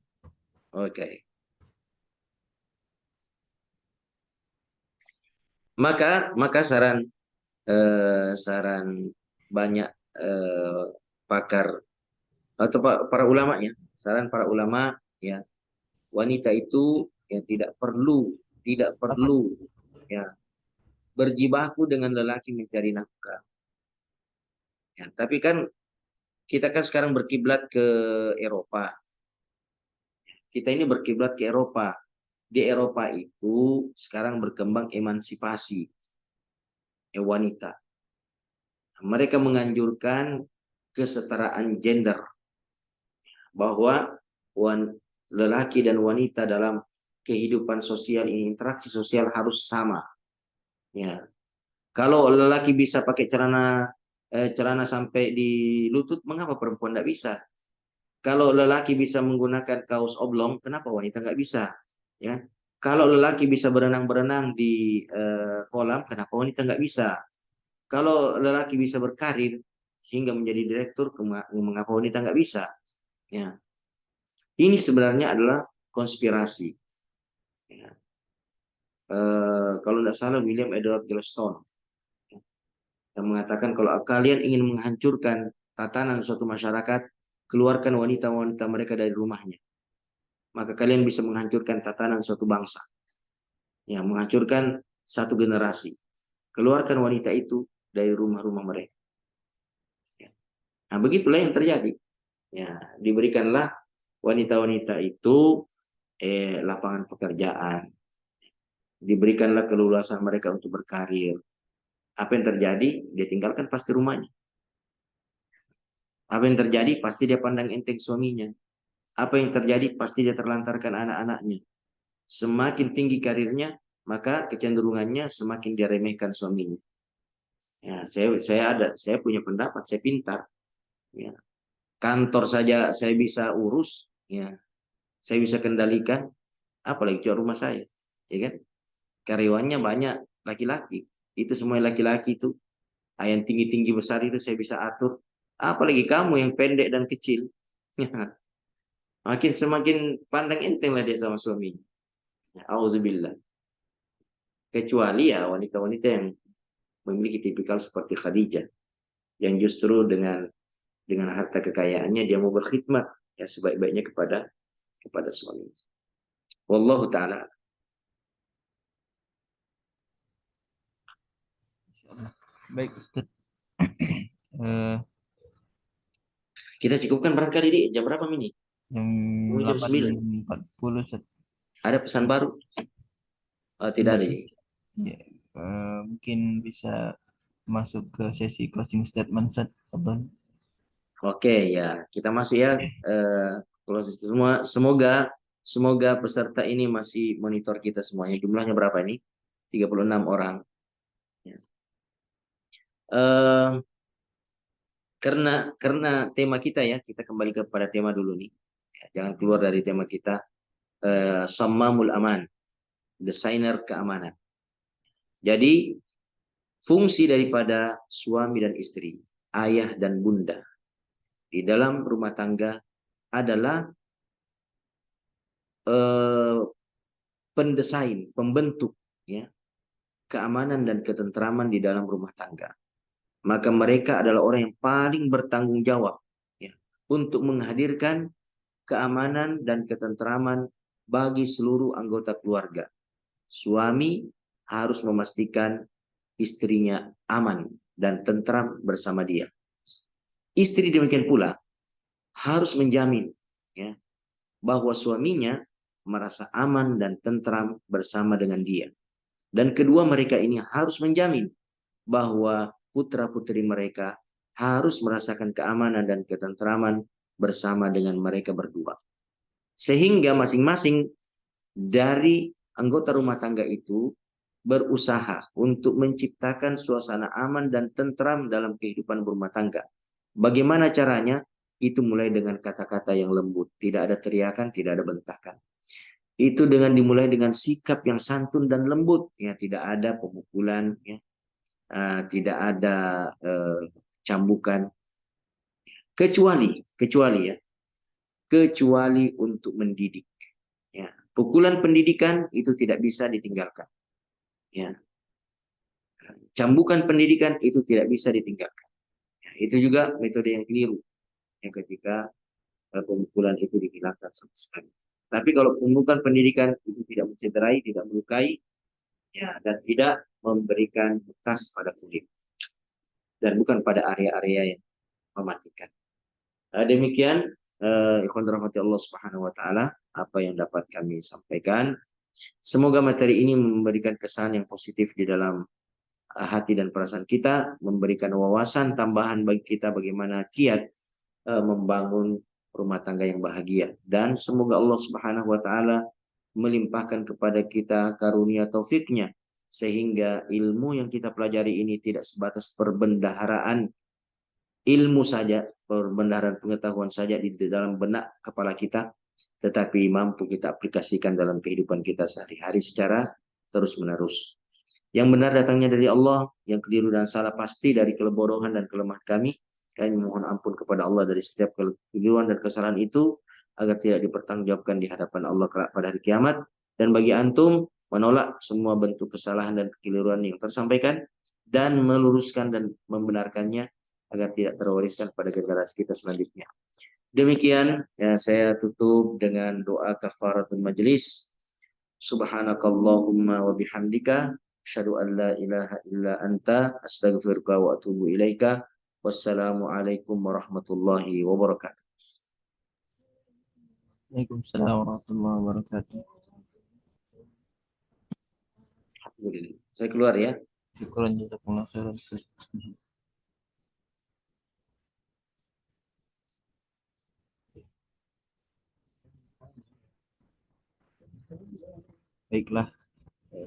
Oke. Maka saran banyak pakar atau para ulama ya, saran para ulama ya, wanita itu ya tidak perlu ya berjibaku dengan lelaki mencari nafkah. Ya, tapi kan kita kan sekarang berkiblat ke Eropa. Kita ini berkiblat ke Eropa. Di Eropa itu sekarang berkembang emansipasi wanita. Mereka menganjurkan kesetaraan gender, bahwa lelaki dan wanita dalam kehidupan sosial ini, interaksi sosial harus sama. Ya, kalau lelaki bisa pakai celana sampai di lutut, mengapa perempuan tidak bisa? Kalau lelaki bisa menggunakan kaos oblong, kenapa wanita nggak bisa? Ya, kalau lelaki bisa berenang-berenang di kolam, kenapa wanita nggak bisa? Kalau lelaki bisa berkarir hingga menjadi direktur, mengapa wanita nggak bisa? Ya, ini sebenarnya adalah konspirasi. Ya. Kalau tidak salah William Edward Gladstone yang mengatakan kalau kalian ingin menghancurkan tatanan suatu masyarakat, keluarkan wanita-wanita mereka dari rumahnya. Maka kalian bisa menghancurkan tatanan suatu bangsa. Ya, menghancurkan satu generasi. Keluarkan wanita itu dari rumah-rumah mereka. Ya. Nah, begitulah yang terjadi. Ya, diberikanlah wanita-wanita itu lapangan pekerjaan. Diberikanlah keleluasan mereka untuk berkarir. Apa yang terjadi? Dia tinggalkan pasti rumahnya. Apa yang terjadi? Pasti dia pandang enteng suaminya. Apa yang terjadi? Pasti dia terlantarkan anak-anaknya. Semakin tinggi karirnya, maka kecenderungannya semakin dia remehkan suaminya. Ya, saya punya pendapat, saya pintar. Ya. Kantor saja saya bisa urus, ya. Saya bisa kendalikan, apalagi jual rumah saya, ya kan? Karyawannya banyak laki-laki. Itu semua laki-laki itu. Yang tinggi-tinggi besar itu saya bisa atur. Apalagi kamu yang pendek dan kecil. Semakin pandang enteng lah dia sama suaminya. Ya, auzubillah. Kecuali ya wanita-wanita yang memiliki tipikal seperti Khadijah. Yang justru dengan harta kekayaannya dia mau berkhidmat ya sebaik-baiknya kepada suami. Wallahu taala. Insyaallah. Baik Ustaz. Eh, Kita cukupkan barangkali di jam berapa ini? jam Jam 9. 8.40 Ustaz. Ada pesan baru? Tidak ada. Ya, mungkin bisa masuk ke sesi closing statement Ustaz. Abang. Oke ya, kita masuk ya. Kalau semua semoga peserta ini masih monitor kita semuanya. Jumlahnya berapa ini? 36 orang. Ya. Eh, karena tema kita ya, kita kembali kepada tema dulu nih. Ya, jangan keluar dari tema kita. Sammamul Aman, desainer keamanan. Jadi fungsi daripada suami dan istri, ayah dan bunda di dalam rumah tangga adalah pendesain, pembentuk ya keamanan dan ketentraman di dalam rumah tangga. Maka mereka adalah orang yang paling bertanggung jawab ya, untuk menghadirkan keamanan dan ketentraman bagi seluruh anggota keluarga. Suami harus memastikan istrinya aman dan tentram bersama dia. Istri demikian pula harus menjamin ya, bahwa suaminya merasa aman dan tentram bersama dengan dia. Dan kedua mereka ini harus menjamin bahwa putra-putri mereka harus merasakan keamanan dan ketentraman bersama dengan mereka berdua. Sehingga masing-masing dari anggota rumah tangga itu berusaha untuk menciptakan suasana aman dan tentram dalam kehidupan berumah tangga. Bagaimana caranya? Itu mulai dengan kata-kata yang lembut. Tidak ada teriakan, tidak ada bentakan. Itu dengan dimulai dengan sikap yang santun dan lembut. Ya, tidak ada pemukulan, ya. Tidak ada cambukan. Kecuali ya, kecuali untuk mendidik. Ya. Pukulan pendidikan itu tidak bisa ditinggalkan. Ya. Cambukan pendidikan itu tidak bisa ditinggalkan. Ya, itu juga metode yang keliru. Ya, ketika pemukulan itu dihilangkan sama sekali. Tapi kalau pemukulan pendidikan itu tidak mencederai, tidak melukai, ya, dan tidak memberikan bekas pada kulit. Dan bukan pada area-area yang mematikan. Demikian, ikhwan rahmati Allah Subhanahu wa taala, apa yang dapat kami sampaikan. Semoga materi ini memberikan kesan yang positif di dalam hati dan perasaan kita, memberikan wawasan tambahan bagi kita bagaimana kiat membangun rumah tangga yang bahagia. Dan semoga Allah Subhanahu wa taala melimpahkan kepada kita karunia taufiknya sehingga ilmu yang kita pelajari ini tidak sebatas perbendaharaan ilmu saja, perbendaharaan pengetahuan saja di dalam benak kepala kita, tetapi mampu kita aplikasikan dalam kehidupan kita sehari-hari secara terus-menerus. Yang benar datangnya dari Allah, yang keliru dan salah pasti dari kelebodohan dan kelemahan kami. Kami mohon ampun kepada Allah dari setiap kekeliruan dan kesalahan itu, agar tidak dipertanggungjawabkan di hadapan Allah pada hari kiamat. Dan bagi antum, menolak semua bentuk kesalahan dan kekeliruan yang tersampaikan dan meluruskan dan membenarkannya agar tidak terwariskan pada generasi kita selanjutnya. Demikian ya, saya tutup dengan doa kafaratul majelis. Subhanakallahumma wa bihamdika asyhadu an la ilaha illa anta astaghfiruka wa atubu ilaika. Wassalamualaikum warahmatullahi wabarakatuh. Waalaikumsalam warahmatullahi wabarakatuh. Alhamdulillah. Saya keluar ya. Syukran jazakumullah khairan. Baiklah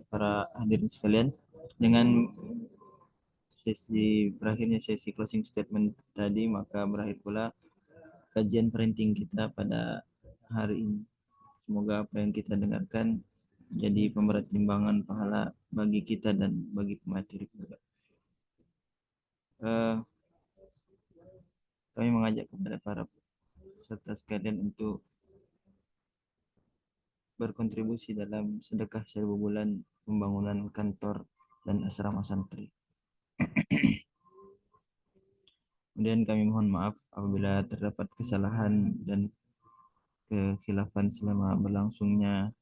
para hadirin sekalian, dengan sesi berakhirnya sesi closing statement tadi, maka berakhir pula kajian parenting kita pada hari ini. Semoga apa yang kita dengarkan jadi pemberat timbangan pahala bagi kita dan bagi pemateri juga. Kami mengajak kepada para peserta sekalian untuk berkontribusi dalam sedekah 1000 bulan pembangunan kantor dan asrama santri. Kemudian kami mohon maaf apabila terdapat kesalahan dan kekhilafan selama berlangsungnya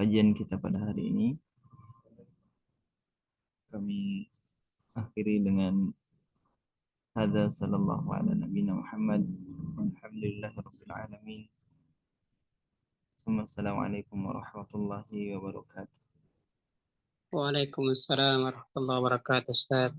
kajian kita pada hari ini. Kami akhiri dengan hadza sallallahu ala nabiyina Muhammad walhamdulillahi rabbil alamin. Assalamualaikum warahmatullahi wabarakatuh. Waalaikumsalam warahmatullahi wabarakatuh, Ustaz.